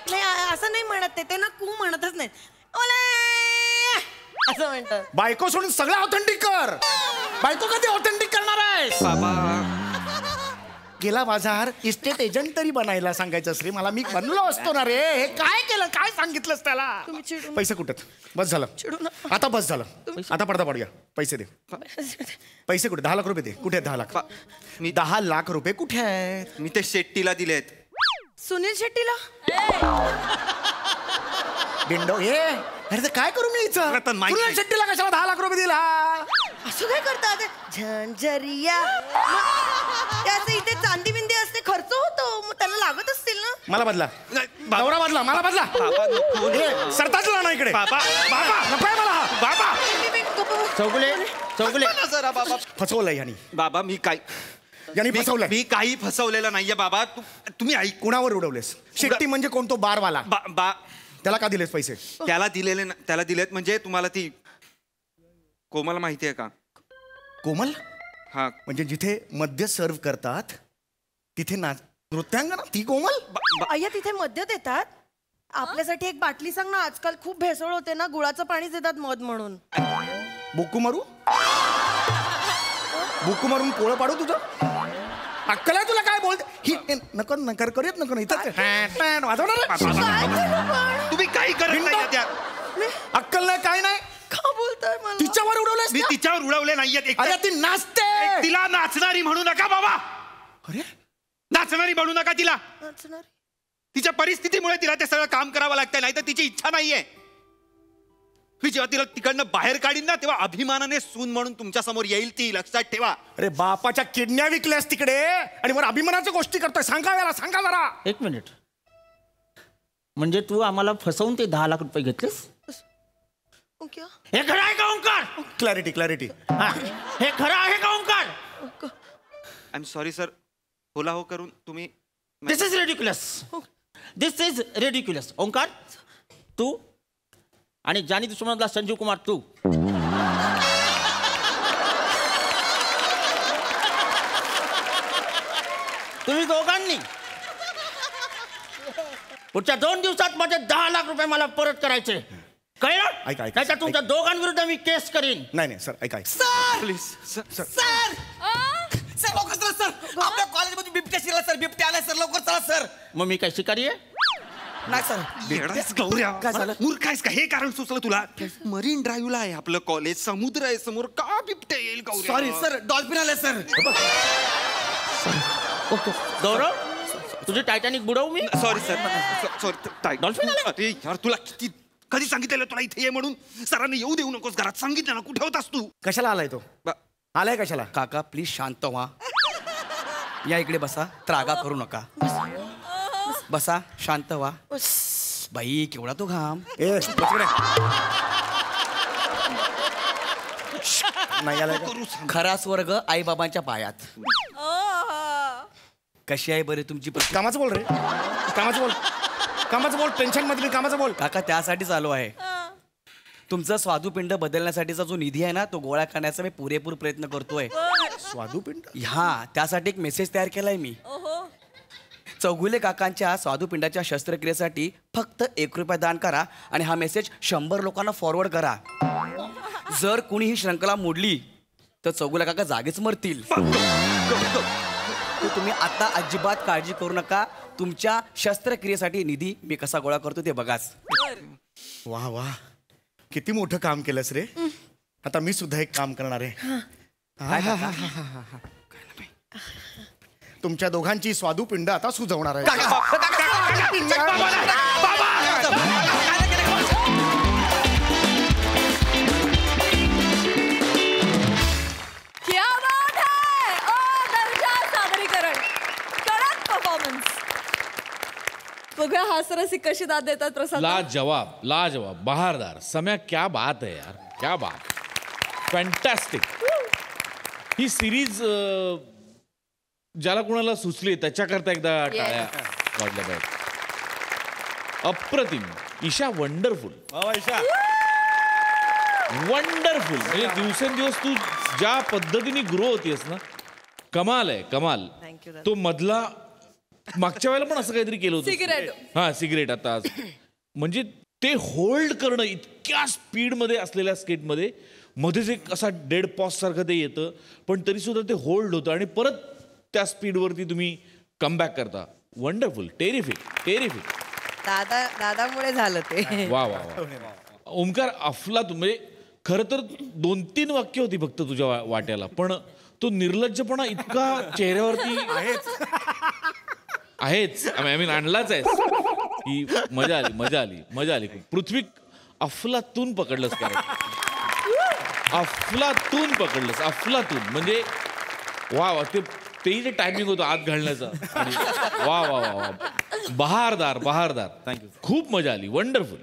नाही, असं नाही म्हणत ते ना. कू म्हणतच नाही, असं म्हणतात. बायको सोडून सगळं ऑथेंटिक कर. बायको कधी ऑथेंटिक करणार आहेस? बाबा, गेला बाजार इस्टेट एजंट तरी बनायला सांगायचं रे मला. मी बनलो असतो ना रे. हे काय केलं? काय सांगितलंस त्याला? पैसे कुठे? बस झालं आता. बस झालं आता. पडदा पडूया. पैसे दे. पैसे कुठे? 10 लाख रुपये दे. कुठे आहेत 10 लाख? मी 10 लाख रुपये कुठे आहेत? मी ते शेट्टीला दिलेत. सुनील शेट्टीला? डिंडो हे. अरे काय करू मी इथं? सुनील शेट्टीला कशाला 10 लाख रुपये दिला? असं काय करतात? झंझरिया. त्याचं इथे चांदी बिंदी असते, खर्च होतो, मग त्याला लागत असतील ना. मला बदला. नवरा बदला. मला बदला. सरताच ना इकडे. बाबा, नकोय मला. बाबा, चौगुले जरा बाबा. फसवलंय यांनी. बाबा, यांनी फसवलंय. मी काही फसवलेलं नाहीये बाबा. तुम्ही ऐक. कुणावर उडवलेस? शेट्टी म्हणजे कोण? तो बारवाला. त्याला का दिलेस पैसे? त्याला दिलेत म्हणजे तुम्हाला ती कोमल माहिती आहे का? कोमल? हा. म्हणजे जिथे मद्य सर्व करतात तिथे नृत्यांगना ती कोमल? अय्या तिथे मद्य देतात? आपल्यासाठी एक बाटली सांग ना, आजकाल खूप भेसळ होते ना, गुळाचं पाणी देतात मध म्हणून. बुक्कू मारू मारून पोळं पाडू तुझं? अक्कल आहे तुला? काय बोलते ही? नको नकर करूयात नको नाही तुम्ही काही करत नाही त्या. अक्कल नाही काय नाही. का बोलताय मला? तिच्यावर उडवलेस? मी तिच्यावर उडवले नाहीयेत. अरे ती नाचते. तिला नाचणारी म्हणू नका बाबा. अरे नाचणारी म्हणू नका तिला. नाचणार? तिच्या परिस्थितीमुळे तिला ते सगळं काम करावं लागतंय, नाही तर तिची इच्छा नाहीये. मी जेव्हा तिला तिकडनं बाहेर काढीन ना तेव्हा अभिमानाने सून म्हणून तुमच्या समोर येईल ती, लक्षात ठेवा. अरे बापाच्या किडन्या विकल्यास तिकडे आणि वर अभिमानाच्या गोष्टी करतोय. सांगा याला, सांगा जरा. एक मिनिट, म्हणजे तू आम्हाला फसवून ते 10 लाख रुपये घेतलेस? हे खरं आहे का ओंकार? Clarity clarity. हे खरं आहे का Omkar? I am sorry sir. होला हो करून तुम्ही. This is ridiculous. This is ridiculous. Omkar, तू आणि जानी दुश्मनातला संजीव कुमार, तू तुम्ही दोघांनी पुढच्या 2 दिवसात माझे 10 लाख रुपये मला परत करायचे. कळलं? ऐका, नाही तर तुमच्या दोघांविरुद्ध मी केस करीन. नाही सर ऐका. प्लीज सर लवकर चला सर. आपल्या कॉलेजमध्ये बिबट्या शिरला सर. बिबट्या आलाय सर. लवकर चला सर. मग मी काय शिकारी आहे? नाही सर. काय झालं? मूर्ख आहेस का? हे कारण सुचलं तुला? मरीन ड्राईव्हला आहे आपलं कॉलेज, समुद्र आहे समोर, का बिबट्या येईल? सॉरी सर, डॉल्फिन आले सर. गौरव, तुझी टायटॅनिक बुडवू मी? Sorry sir. सॉरी. डॉल्फिन आलं? अरे यार, तुला किती कधी सांगितलेलं तुला इथे ये म्हणून? सरांनी येऊ देऊ नकोस घरात. सांगितलं ना. कुठे होतास तू? कशाला आलाय तो? आलाय कशाला? काका प्लीज शांत व्हा. या इकडे बसा. त्रागा करू नका. बसा, शांत व्हा. बाई केवढा तो घाम. नाही आलाय. खरा स्वर्ग आई बाबांच्या पायात. कशी आहे बरे तुमची? कामाचं बोल रे. कामाचं बोल. टेन्शन मध्ये कामाचं बोल. काका त्यासाठीच आलो आहे. तुमचं स्वादुपिंड बदलण्यासाठीचा जो निधी आहे ना, तो गोळा करण्याचा मी पुरेपूर प्रयत्न करतोय. स्वादुपिंड? हा, त्यासाठी एक मेसेज तयार केलाय मी. चौगुले काकांच्या स्वादुपिंडाच्या शस्त्रक्रियेसाठी फक्त 1 रुपया दान करा आणि हा मेसेज 100 लोकांना फॉरवर्ड करा. जर कुणी ही श्रृंखला मोडली तर चौगुले काका जागीच मरतील. तुम्ही आता अजिबात काळजी करू नका. तुमच्या शस्त्रक्रियेसाठी निधी मी कसा गोळा करतो ते बघाच. वा वा, किती मोठं काम केलंस रे. आता मी सुद्धा एक काम करणार आहे. तुमच्या दोघांची स्वादुपिंड आता सुजवणार आहे. क्या बात है! दर्जा सादरीकरण, कडक परफॉर्मन्स. बघूया हास्यरसिक कशी दाद देतात प्रसाद. लाजवाब, बहारदार. सम्या, क्या बात है यार, क्या बात. फॅन्टॅस्टिक. ही सिरीज ज्याला कोणाला सुचली त्याच्याकरता एकदा टाळ्या वाजल्या पाहिजे. अप्रतिम. ईशा वंडरफुल. वंडरफुल. म्हणजे दिवसेंदिवस तू ज्या पद्धतीने ग्रो होतीयस ना, कमाल आहे, कमाल. तो मधला मागच्या वेळेला पण असं काहीतरी केलं होतं. सिगरेट आता आज म्हणजे ते होल्ड करणं इतक्या स्पीडमध्ये असलेल्या स्केटमध्ये मध्येच एक असा डेड पॉज सारखं ते येतं, पण तरी सुद्धा ते होल्ड होतं आणि परत त्या स्पीडवरती तुम्ही कमबॅक करता. वंडरफुल. टेरिफिक. दादामुळे झालं ते. वा वा वा. ओमकार, अफलातून. म्हणजे खरं तर 2-3 वाक्य होती फक्त तुझ्या वाट्याला, पण तो निर्लज्जपणा इतका चेहऱ्यावरती आहेच. आय मीन आणलाच आहे की मजा आली. पृथ्वी, अफलातून पकडलंस का? अफलातून म्हणजे वा वा. तेही जे टायमिंग होतं आत घालण्याचं. वा वा वा वा. बहारदार. थँक्यू. खूप मजा आली. वंडरफुल.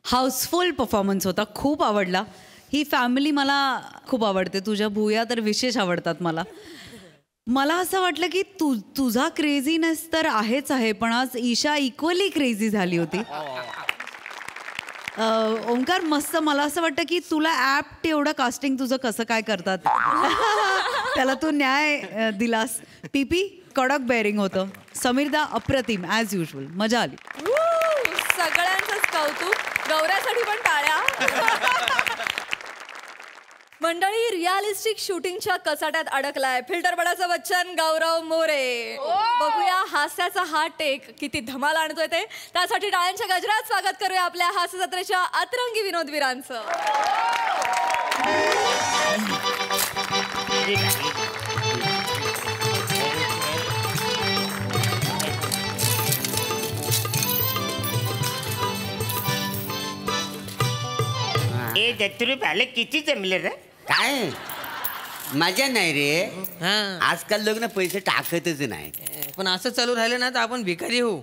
हाऊसफुल परफॉर्मन्स होता. खूप आवडला. ही फॅमिली मला खूप आवडते. तुझ्या भुया तर विशेष आवडतात मला. मला असं वाटलं की तुझा क्रेझीनेस तर आहेच आहे, पण आज ईशा इक्वली क्रेझी झाली होती. ओंकार मस्त. मला असं वाटतं की तुला ॲप्ट एवढं कास्टिंग तुझं कसं काय करतात त्याला तू न्याय दिलास. पीपी कडक बेअरिंग होतं. समीरदा अप्रतिम ॲज युजल, मजा आली. सगळ्यांचंच कौतुक. गौऱ्यासाठी पण टाळ्या. मंडळी, रिअलिस्टिक शूटिंगच्या कचाट्यात अडकलाय फिल्टर बडाचा बच्चन गौरव मोरे. बघूया हास्याचा हा टेक किती धमाल आणतोय ते. त्यासाठी टाळ्यांच्या गजरात स्वागत करूया आपल्या हास्य जत्रेच्या अतरंगी विनोदवीरांचं. ए दत्तरू पाले किती जमले रे? काय मजा नाही रे. आजकाल लोक ना पैसे टाकतच नाही. पण असं चालू राहिलं ना तर आपण भिकारी होऊ.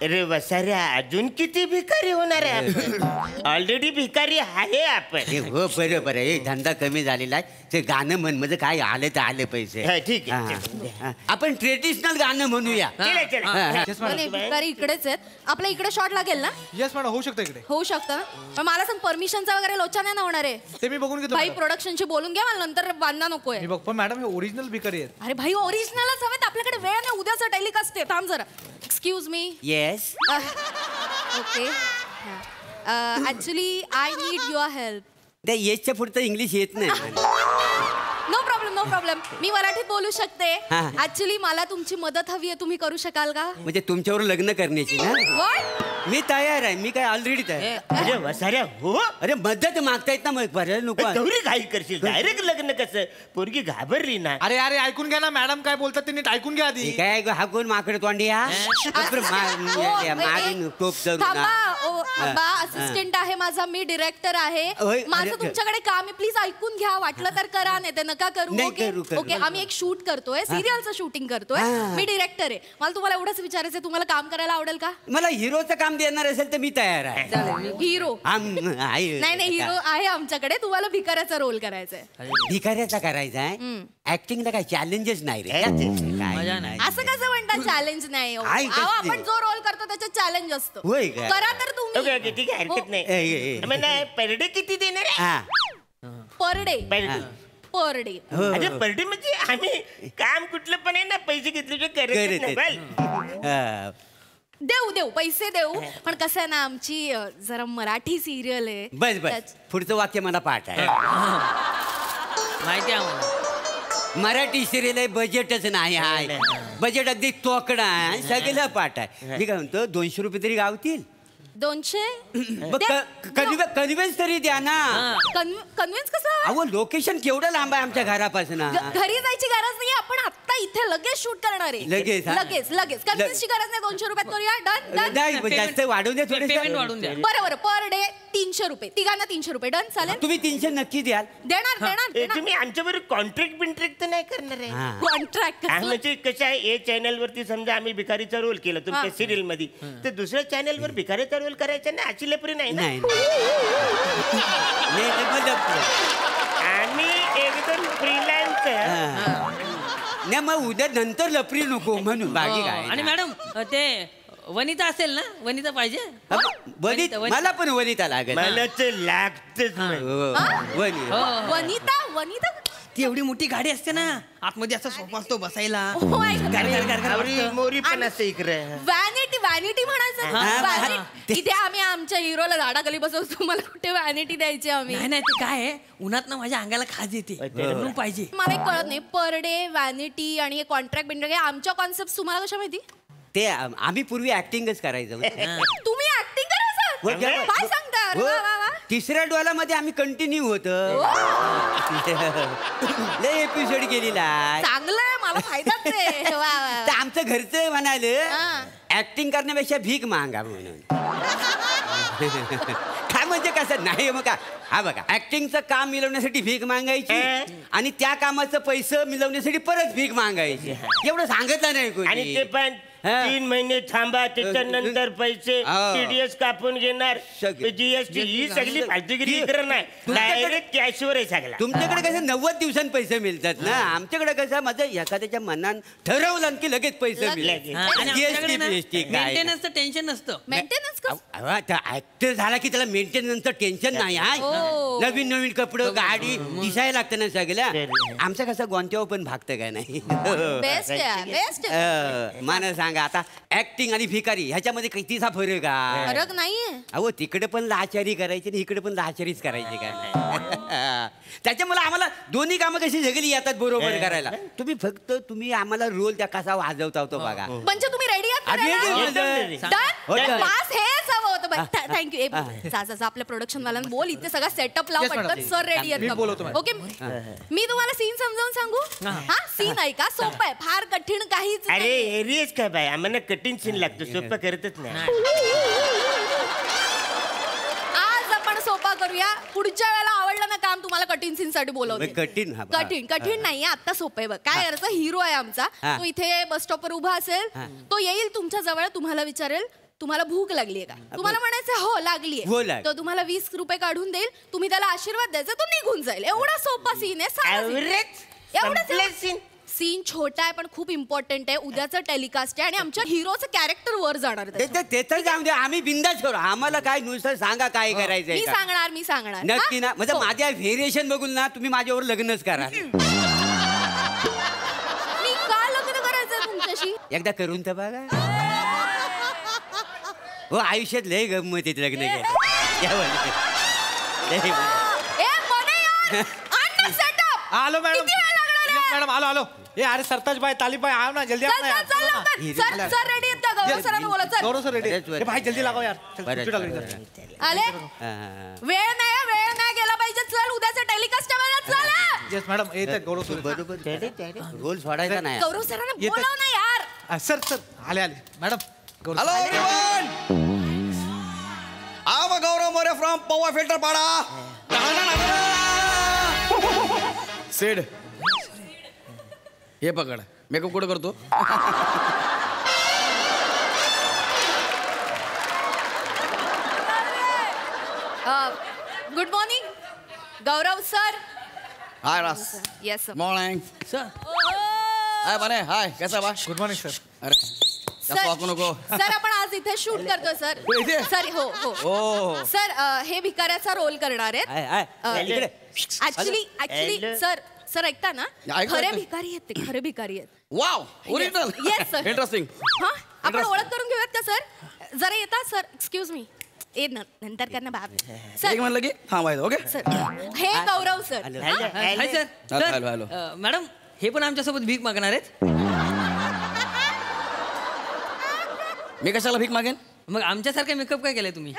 अरे वसाऱ्या, अजून किती भिकारी होणार आहे आपण? ऑलरेडी भिकारी आहे आपण. हो बरोबर आहे. धंदा कमी झालेला आहे. ते गाणं म्हण म्हणजे काय आलं तर आले पैसे. ठीक आहे. आपण ट्रेडिशनल गाणं म्हणूया. भिकारी इकडेच आहेत. आपल्या इकडे शॉट लागेल ना? येस मॅडम, होऊ शकतं इकडे. होऊ शकतं. पण मला सांग, परमिशनचा वगैरे लोचा नाही ना होणार आहे? ते मी बघून घेतो. भाई प्रोडक्शनशी बोलून घ्या, मला नंतर बांधा नकोय. मी बघ. पण मॅडम हे ओरिजिनल भिकारी आहेत. अरे भाई ओरिजिनलच हवेत. आपल्याकडे वेळ नाही. उद्याचं टेलिकास्ट आहे. थांब जरा. Excuse me. Yes. Okay. Actually I need your help. त्या येसच्या पुढचं इंग्लिश येत नाही. No problem, no problem. मी मराठीत बोलू शकते. हा. ऍक्च्युली मला तुमची मदत हवी आहे. तुम्ही करू शकाल का? म्हणजे तुमच्यावर लग्न करण्याची ना? What? मी तयार आहे. मी काय ऑलरेडी तयार. अरे वसाऱ्या हो. अरे मदत मागतायत ना, मग बरं नको. तेवढी घाई करशील. डायरेक्ट लग्न कसं? पोरगी घाबरली ना. अरे अरे ऐकून घ्या ना मॅडम काय बोलतात ते नीट ऐकून घ्या आधी. काय हा कोण माकड तोंडी हा? मागून टोप धरून ना. थांबा. असिस्टंट आहे माझा. मी डिरेक्टर आहे. होय. माझं तुमच्याकडे काम आहे. प्लीज ऐकून घ्या. वाटलं तर करा, नाही तर नका करू. नाही, ओके करू. ओके. आम्ही एक शूट करतोय. सिरियलचं शूटिंग करतोय. मी डिरेक्टर आहे. मला तुम्हाला एवढंच विचारायचं, तुम्हाला काम करायला आवडेल का? मला हिरोचं काम देणार असेल तर मी तयार आहे. हिरो नाही, हिरो आहे आमच्याकडे. तुम्हाला भिकाऱ्याचा रोल करायचा आहे. भिकाऱ्याचा करायचा आहे. ऍक्टिंगला काय चॅलेंजेस नाही रे. असं कसं म्हणता चॅलेंज नाही? आपण जो रोल करतो त्याच्यात चॅलेंज असतो. होय का? करा तर तुम्ही. ओके ठीक आहे, हरकत नाही. पर डे किती देणार आहे? Per day. Per day. अरे पर डे म्हणजे आम्ही काम कुठलं पण आहे ना, पैसे घेतले देऊ पैसे देऊ. पण कसं आहे ना, आमची जरा मराठी सिरियल आहे. बस पुढचं वाक्य मला पाठ आहे. माहिती आहे आम्हाला. मराठी सिरियल आहे, बजेटच नाही आहे. बजेट अगदी तोकडा आहे. सगळं पाठ आहे. मी काय म्हणतो 200 रुपये तरी गावतील. 200? कन्व्हेन्स तरी द्या ना. कन्व्हेन्स कसं? अहो लोकेशन केवढं लांब आहे आमच्या घरापासून. घरी जायची गरज नाही. आपण आता इथे लगेच शूट करणार आहे. लगेच कन्व्हेन्सची गरज नाही. 200 रुपयात करूया. डन. जास्त वाढवून द्या थोडे. बरोबर. पर डे 300 रुपये. तिघांना 300 रुपये. डन. चालेल. तुम्ही 300 नक्की द्याल? देणार. तुम्ही आमच्या बरोबर कॉन्ट्रॅक्ट बिंट्रॅक्ट तर नाही करणार आहे? कॉन्ट्रॅक्ट म्हणजे कसं आहे, ए चॅनल वरती समजा आम्ही भिकारीचा रोल केला तुमच्या सिरियल मध्ये, तर दुसऱ्या चॅनल वर भिकारीचा रोल करायचा ना, अशी लपरी नाही ना. आम्ही एकदम फ्रीलान्स. नाही मग उद्या नंतर लपरी नको म्हणून बाकी काय. आणि मॅडम ते वनिता असेल ना? वनिता पाहिजे. मला पण वनिता लागेल. मला ते लागतच. वनिता ती एवढी मोठी गाडी असते ना, आतमध्ये असा सोफा असतो बसायला. मोरी पण असते इकडे. व्हॅनिटी म्हणायचं. इथे आम्ही आमच्या हिरोला झाडाखाली बसवतो. तुम्हाला कुठे व्हॅनिटी द्यायची आम्ही? नाही ते काय आहे, उन्हात ना माझ्या अंगाला खाज येते. पाहिजे. मला एक कळत नाही. पर डे व्हॅनिटी आणि कॉन्ट्रॅक्ट बिंट्रॅक्ट आमच्या कॉन्सेप्ट तुम्हाला कशा माहिती? ते आम्ही पूर्वी ऍक्टिंगच करायचं. तुम्ही ऍक्टिंग करायचं? काय सांगता? तिसऱ्या डोलामध्ये आम्ही कंटिन्यू होतो. लय एपिसोड केलेला. चांगलंय, मला फायदाच आहे. तर आमचं घरचं म्हणाले ऍक्टिंग करण्यापेक्षा भीक मागा म्हणून. काय म्हणजे कसं नाही मग का? हा बघा, ऍक्टिंगचं काम मिळवण्यासाठी भीक मागायची आणि त्या कामाचं पैसे मिळवण्यासाठी परत भीक मागायची. एवढं सांगितलं नाही कोणी. आणि ते पण 3 महिने थांबा त्याच्यानंतर पैसे हो. TDS कापून घेणार GST ही सगळी फालतूगिरी इकडे नाही डायरेक्ट कॅशवर आहे सगळा. तुमच्याकडे कसं 90 दिवसांनी पैसे मिळतात ना, आमच्याकडे कसं माझं एखाद्याच्या मनात ठरवलं की लगेच पैसे मिळतात. मेंटेनन्सचं टेन्शन नसतं. मेंटेनन्स ऍक्टर झाला की त्याला मेंटेनन्सचं टेन्शन नाही. नवीन नवीन कपडे गाडी दिसायला लागतं ना सगळ्या. आमचं कसं गोंत्यावर पण भागतं काय नाही. बेस्ट आहे बेस्ट. मला सांगा आता ऍक्टिंग आणि भिकारी ह्याच्यामध्ये कितीचा फरक आहे? फरक नाहीये. अहो तिकडे पण लाचारी करायची आणि इकडे पण लाचारीच करायची काय. त्याच्यामुळे आम्हाला दोन्ही कामं कशी सगळी येतात बरोबर करायला. तुम्ही आम्हाला रोल त्या कसा वाजवता होतो बघा. म्हणजे तुम्ही रेडी आहात? पास हेच हवं होतं. थँक्यू. आपल्या प्रोडक्शन वाल्यांना बोल इथे सगळा सेटअप लाव पटकन. सर रेडी आहेत. ओके मी तुम्हाला सीन समजावून सांगू. हा सीन ऐका सोपं आहे फार कठीण काहीच. अरे एरियस काय बाय आम्हाला कठीण सीन लागतो सोपं करतच नाही. आज आपण सोपा करूया. पुढच्या वेळेला आवडलं ना काम तुम्हाला कठीण सीन साठी बोलवते. कठीण नाहीये आता सोपं आहे. बघ काय करायचं हिरो आहे आमचा तो इथे बस स्टॉपवर उभा असेल. तो येईल तुमच्या जवळ तुम्हाला विचारेल तुम्हाला भूक लागलीये का. तुम्हाला म्हणायचं हो लागलीये. तो तुम्हाला 20 रुपये काढून देईल. तुम्ही त्याला आशीर्वाद द्यायचा तो निघून जाईल. एवढा सोपा सीन आहे. एवढंच सीन छोटा आहे पण खूप इम्पॉर्टंट आहे. उद्याचं टेलिकास्ट आहे आणि आमच्या हिरोचं कॅरेक्टर वर जाणार. ते तर जाऊ दे आम्ही बिंदास करू. आम्हाला काय नुसतं सांगा काय करायचंय. मी सांगणार नक्की ना. म्हणजे माझ्या व्हेरिएशन बघून ना तुम्ही माझ्यावर लग्नच करा. मी का लग्न करायचं तुमच्याशी. एकदा करून तर बघा. हो आयुष्यात लय गंमत येत लग्न आलो मॅडम. मॅडम आलो. ए अरे सरताज बाय तालिब बाय आओ ना जल्दी. सर रेडी आहेत का. गौरव सरांना बोला. गौरव सर रेडी. भाई जल्दी लागाव यार. आले वेळ नाही गेला पाहिजे. चल उद्याचं टेलिकास्ट चल. येस मॅडम येत आहेत गौरव सर. बरोबर रोल सोडायचा नाही. गौरव सरांना बोलाव ना यार. सर आले madam. Hello everyone. I'm Gaurav More from Powai Filter Pada. सेड हे पकड. मेकअप कुठे करतो. Good morning Gaurav sir. Hi रास. Yes morning sir. हाय बने हाय कैसा बा. Good morning sir. अरे नको. सर आपण आज इथे शूट करतोय सर. सर हो सर हे भिकाऱ्याचा रोल करणार आहेत. ऍक्च्युली सर ऐकता ना. खरे भिकारी आहेत ते. खरे भिकारी आहेत. Wow original. Yes sir. Interesting. हा आपण ओळख करून घेऊयात का सर. जरा येतात सर. Excuse me. नंतर करना बाप. सर म्हणलं की थांबायचं. ओके सर हे Gaurav sir. Hi sir. Hello. Madam हे पण आमच्यासोबत भीक मागणार आहेत. मी कशाला भीक मागेन. मग आमच्यासारखा मेकअप काय केलाय तुम्ही.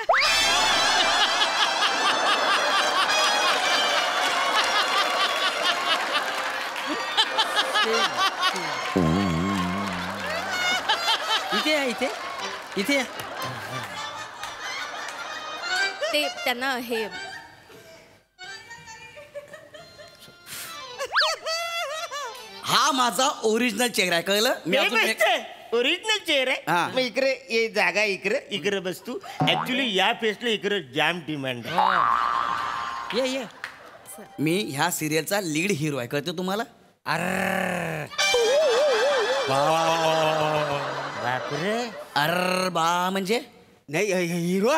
इथे ते त्यांना हे हा माझा ओरिजिनल चेहरा आहे कळलं. मी ओरिजिनल चेहरा आहे. मग इकडे ये जागा इकडे बसतू. ऍक्च्युली या फेसला इकडे जाम डिमांड आहे. ये मी ह्या सिरियलचा लीड हिरो आहे कळतं तुम्हाला. बापरे. अरे बा म्हणजे नाही हिरो.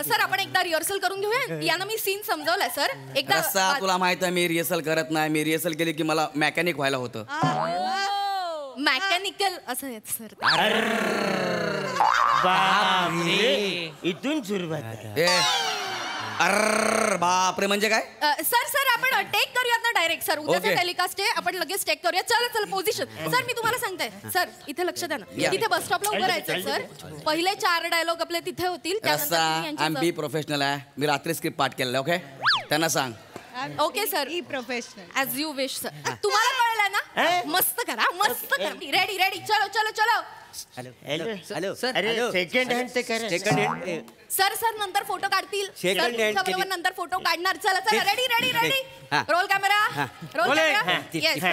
सर आपण एकदा रिहर्सल करून घेऊया. यांना मी सीन समजावलाय सर. एकदा तुला माहित आहे मी रिहर्सल करत नाही. मी रिहर्सल केली की मला मेकॅनिक व्हायला होतं. मेकॅनिकल असं आहे सर. इथून सुरुवात. अरे बापरे म्हणजे काय. सर आपण टेक करूयात ना डायरेक्ट. सर उद्याचा टेलिकास्ट आहे आपण लगेच टेक करूया. चल पोझिशन. सर मी तुम्हाला सांगते सर इथे लक्ष द्या ना. इथे बस स्टॉपला उभं राहायचं सर. पहिले 4 डायलॉग आपले तिथे होतील. बी प्रोफेशनल आहे. मी रात्री स्क्रिप्ट पाठ केलेला. ओके त्यांना सांग. Okay sir. Professional as you wish sir. तुम्हाला कळलं ना. मस्त करा. रेडी. चलो. हॅलो सेकंड हँड ते करा. सेकंड हँड सर नंतर फोटो काढतील. नंतर फोटो काढणार. चला ready. Roll camera. Yes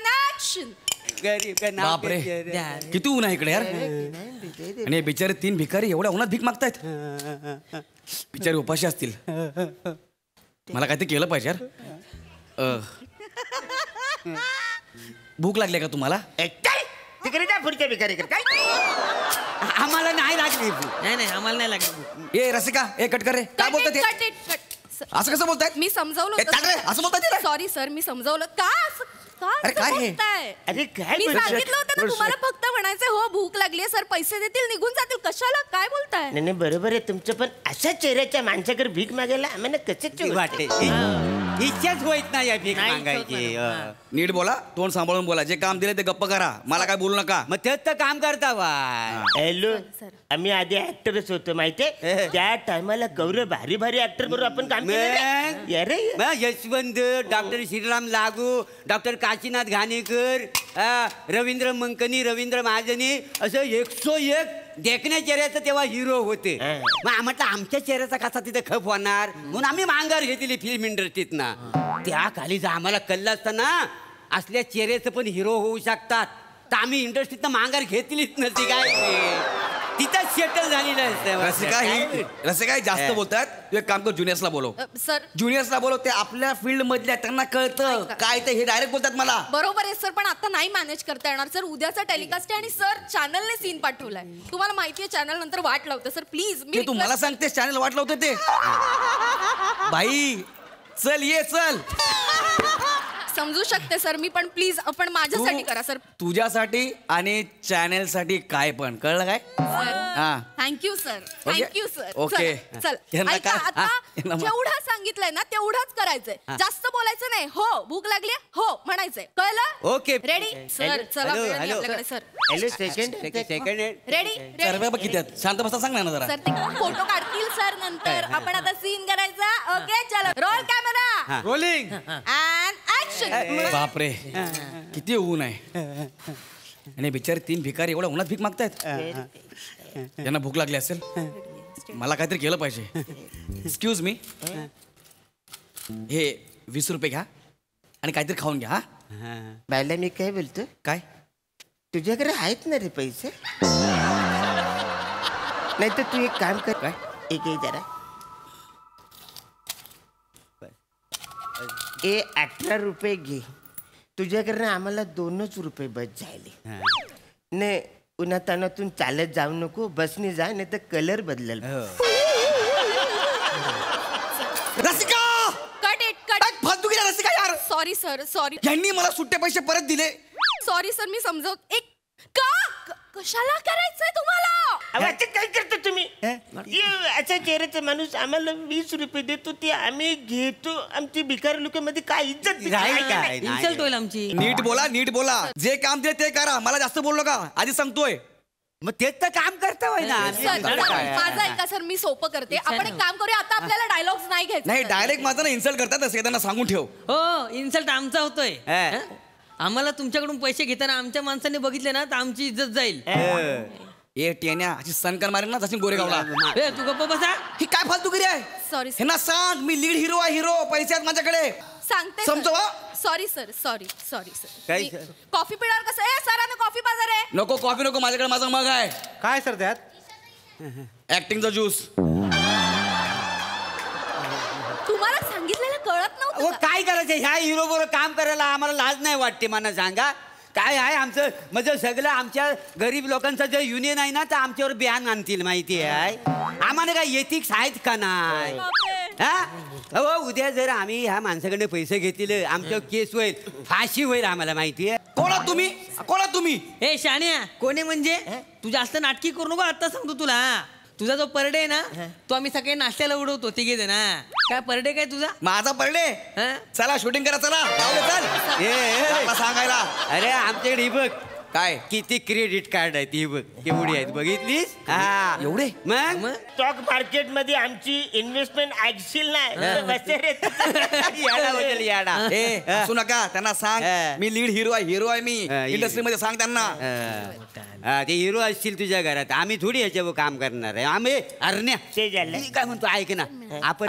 action. गरीब का नाव बापरे घेते. किती ऊन आहे इकडे यार आणि हे बिचारे 3 भिकारी एवढ्या उन्हात भीक मागतायत बिचारे उपाशी असतील मला काहीतरी केलं पाहिजे यार भूक लागली का तुम्हाला तिकडे जा पुढच्या भिकारीकडे काय आम्हाला नाही लागली नाही आम्हाला नाही लागली. ए रसिका ए कट कर रे काय बोलतात ते असं कसं बोलतायत मी समजावलं ए, चाल रे, असं बोलताय सॉरी सर मी समजावलं का असं का अरे, काय हे? बोलताय? अरे काय मी बोलताय? सांगितलं होतं ना तुम्हाला फक्त म्हणायचं हो भूक लागली सर पैसे देतील निघून जातील कशाला काय बोलताय नाही बरोबर आहे तुमचं पण अशा चेहऱ्याच्या माणसाकडे भीक मागायला आम्हाला कशाची वाटते इच्छाच होत नाही या भीक मागायची नीट बोला तोंड सांभाळून बोला जे काम दिले ते गप्प करा मला काय बोलू नका मग तेच तर काम करता वा हॅलो आम्ही आधी ऍक्टरच होतो माहितीये त्या टायमाला गौरव भारी भारी ऍक्टर बरोबर आपण काम केलं अरे यशवंत डॉक्टर श्रीराम लागू डॉक्टर काशीनाथ घाणेकर रवींद्र मंकनी रवींद्र महाजनी असं 101 देखण्या चेहऱ्याचं तेव्हा हिरो होते मग म्हटलं आमच्या चेहऱ्याचा कसा तिथे खप होणार म्हणून आम्ही मांगार घेतली फिल्म इंडस्ट्रीत ना त्या खाली जर आम्हाला कळलं असतं ना असल्या चेहऱ्याचं पण हिरो होऊ शकतात तर आम्ही इंडस्ट्रीत मांगार घेतलीच नसती काय तिथं सेटल झालेलं असतं रसिका जास्त बोलतात तू एक काम कर ज्युनियर्सला बोलव सर ज्युनियर्सला बोलव ते आपल्या फील्ड मधल्या त्यांना कळतं काय ते हे डायरेक्ट बोलतात मला बरोबर आहे सर पण आता नाही मॅनेज करता येणार सर उद्याचा टेलिकास्ट आहे आणि सर चॅनलने सीन पाठवलाय तुम्हाला माहितीये चॅनल नंतर वाट लावतं सर प्लीज मी तू मला सांगतेस चॅनल वाटलं होतं ते भाई चल ये चल समजू शकते सर मी पण प्लीज आपण माझ्यासाठी करा सर तुझ्यासाठी आणि चॅनल साठी काय पण कळलं काय हा thank you sir thank you sir okay. चल यांना ऐका काय? आता यांना मग- जेवढं सांगितलंय ना तेवढंच करायचंय जास्त बोलायचं नाही हो भूक लागली हो म्हणायचंय कळलं ओके रेडी सर चला वेळ नाही आपल्याकडे सर हॅलो सेकंड रेडी सर्व बघ किती आहेत. शांत बसा सांग ना जरा सर ते फोटो काढतील सर नंतर आपण आता सीन करायचा ओके चलो roll camera rolling and action बापरे किती ऊन आहे आणि बिचारे 3 भिकारी एवढ्या उन्हात भीक मागतायत त्यांना भूक लागली असेल मला काहीतरी केलं पाहिजे एक्सक्यूज मी हे 20 रुपये घ्या आणि काहीतरी खाऊन घ्या हा बायला मी काय बोलतो काय तुझ्याकडे आहेत ना रे पैसे नाही तर तू एक काम कर काय एक जरा ए 18 रुपये घे तुझ्याकडनं आम्हाला 2च रुपये बस झाले ने उन्हातानातून चालत जाऊ नको बसने जा नाही तर कलर बदलल रसिका कट इट कट फालतू गेला रसिका यार सॉरी सर सॉरी यांनी मला सुट्टे पैसे परत दिले सॉरी सर मी समजवत एक का कशाला करायचंय तुम्हाला आता काय करतो तुम्ही अशा चेहऱ्याचा माणूस आम्हाला 20 रुपये देतो ते आम्ही घेतो आमची भिकार लोकांमध्ये काय इज्जत काय इन्सल्ट होईल आमची नीट बोला जे काम दिले ते करा मला जास्त बोललो का आधी सांगतोय मग तेच तर काम करता होय ना माझं ऐका सर मी सोपं करते आपण एक काम करूया आता आपल्याला डायलॉग्स नाही घ्यायचे नाही डायरेक्ट माझं ना इन्सल्ट करतात असे त्यांना सांगून ठेव हो इन्सल्ट आमचा होतोय हा. आम्हाला तुमच्याकडून पैसे घेताना आमच्या माणसाने बघितले ना तर आमची इज्जत जाईल ए टेन्या अशी सनकर मारेल ना तशी गोरेगावला ए, तू गप्प बसा ही काय फालतूगिरी आहे सॉरी हे ना सांग मी लीड हिरो आहे हिरो पैसे आहेत माझ्याकडे सांगते समजवा सॉरी सर सॉरी सर काय कॉफी पिणार कसं आहे सरांना कॉफी बाजार आहे नको कॉफी नको माझ्याकडे माझा मग आहे काय सर त्यात ऍक्टिंगचा ज्यूस तुम्हाला सांगितलेलं कळत नव्हतं का? काय करायचं ह्या हिरो बरोबर काम करायला आम्हाला लाज नाही वाटते मला सांगा काय आहे आमचं म्हणजे सगळं आमच्या गरीब लोकांचं जे युनियन आहे ना तर आमच्यावर बॅन आणतील माहिती आहे आम्हाला काय एथिक्स आहेत का नाही हा हो उद्या जर आम्ही ह्या माणसाकडे पैसे घेतले आमच्यावर केस होईल फाशी होईल आम्हाला माहिती आहे कोणा तुम्ही ए शाण्या कोणी म्हणजे तू जास्त नाटकी करू नको आता सांगतो तुला तुझा जो परडे आहे ना तो आम्ही सकाळी नाश्त्याला उडवतो तिघे जण काय परडे काय तुझा माझा परडे चला शूटिंग करा चला चल सांगायला अरे आमच्याकडे ही बघ काय किती क्रेडिट कार्ड आहेत ही बघ केवढी आहेत बघितलीस हा एवढे मग स्टॉक मार्केट मध्ये आमची इन्व्हेस्टमेंट ऐकशील नाही बसे रे. याडा बदल याडा ए असू नका त्यांना सांग मी लीड हिरो आहे मी इंडस्ट्री मध्ये सांग त्यांना ते हिरो असतील तुझ्या घरात आम्ही थोडी याच्यावर काम करणार आहे आम्ही अरण्या ते झालं. मी काय म्हणतो ऐक ना आपण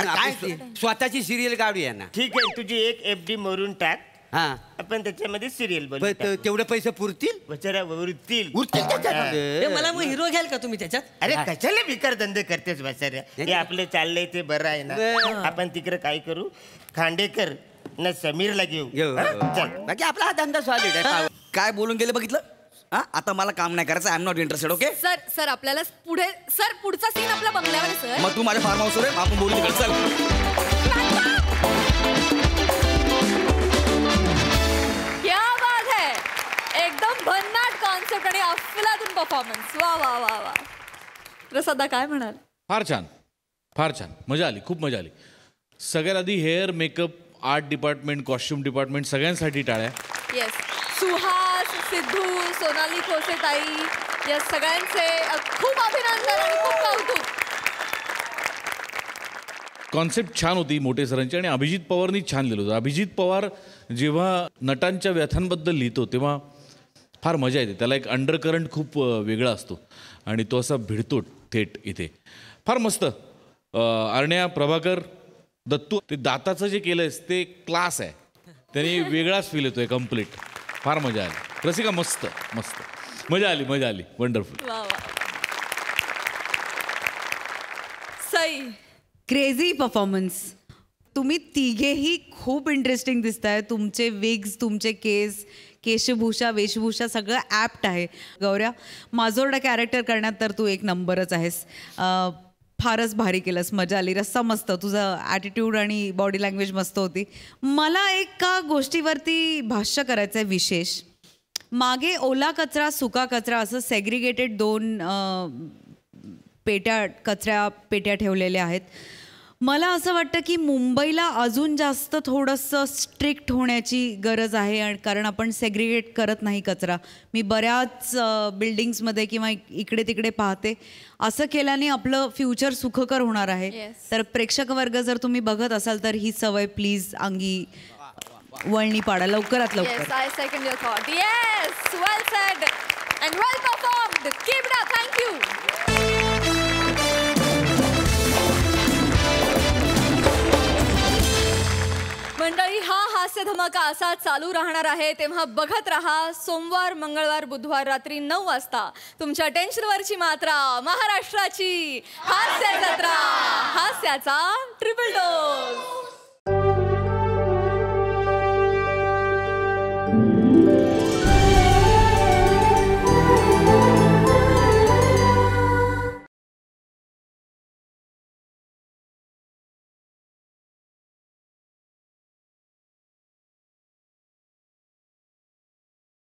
स्वतःची सिरियल काढूया ना ठीक आहे तुझी एक FD मरून टाक हा आपण त्याच्यामध्ये सिरियल पण तेवढे पैसे पुरतील उरतील ए, मला मग हिरो घ्याल का तुम्ही त्याच्यात? अरे कशाला विकार धंदे करतेस बसाऱ्या हे आपलं चाललंय ते बरं आहे ना. आपण तिकडे काय करू, खांडेकर ना समीरला घेऊ. चल बाकी आपला हा धंदा सॉलिड आहे. काय बोलून गेले बघितलं? हा आता मला काम नाही करायचं. I am not interested. Okay sir आपल्याला पुढे सर पुढचा सीन आपला बंगल्यावर आहे सर. मग तू माझ्या फार्म हाऊसवर आहे, आपण बोलू तिकडे. चल क्या बात है, एकदम भन्नाट कॉन्सेप्ट आणि अफलातून परफॉर्मन्स. वा वा वा वा. प्रसादा काय म्हणाल? फार छान, फार छान, मजा आली, खूप मजा आली. सगळ्यात आधी hair makeup art department costume department सगळ्यांसाठी टाळ्या. येस, सुहास, सिद्धू, सोनाली खोसेताई या सगळ्यांचे खूप अभिनंदन आणि खूप कौतुक. कॉन्सेप्ट छान होती मोठे सरांची आणि अभिजित पवारनी छान लिहिलं होतं. अभिजित पवार जेव्हा नटांच्या व्यथांबद्दल लिहितो तेव्हा फार मजा येते. त्याला एक अंडरकरंट खूप वेगळा असतो आणि तो असा भिडतो थेट इथे. फार मस्त. अरण्या, प्रभाकर, दत्तू, ते दाताचं जे केलंयस ते क्लास आहे. त्यांनी वेगळाच फील येतोय कम्प्लीट. फार मजा आली. रसिका मस्त मस्त मजा आली, मजा आली. वंडरफुल. Sai crazy performance. तुम्ही तिघेही खूप इंटरेस्टिंग दिसताय. तुमचे विग्स, तुमचे केस, केशभूषा, वेशभूषा सगळं ॲप्ट आहे. गौऱ्या, माजोर्डा कॅरेक्टर करण्यात तर तू एक नंबरच आहेस. फारच भारी केलंस, मजा आली. रस्सा मस्त, तुझं ॲटिट्यूड आणि बॉडी लँग्वेज मस्त होती. मला एका गोष्टीवरती भाष्य करायचं आहे विशेष. मागे ओला कचरा, सुका कचरा असं सेग्रिगेटेड 2 कचऱ्या पेट्या ठेवलेल्या आहेत. मला असं वाटतं की मुंबईला अजून जास्त थोडंसं स्ट्रिक्ट होण्याची गरज आहे. आणि कारण आपण सेग्रिगेट करत नाही कचरा. मी बऱ्याच बिल्डिंग्समध्ये किंवा इकडे तिकडे पाहते. असं केल्याने आपलं फ्युचर सुखकर होणार आहे. तर प्रेक्षक वर्ग जर तुम्ही बघत असाल तर ही सवय प्लीज अंगी वळणी पाडा लवकरात लवकर. Yes, I second your thought. Yes, well said and well performed. Keep it up. Thank you. मंडळी, हा हास्य धमाका असा चालू राहणार आहे. तेव्हा बघत रहा सोमवार, मंगळवार, बुधवार रात्री 9 वाजता तुमच्या टेन्शनवरची मात्रा, महाराष्ट्राची हास्य जत्रा, हास्याचा ट्रिपल डोस.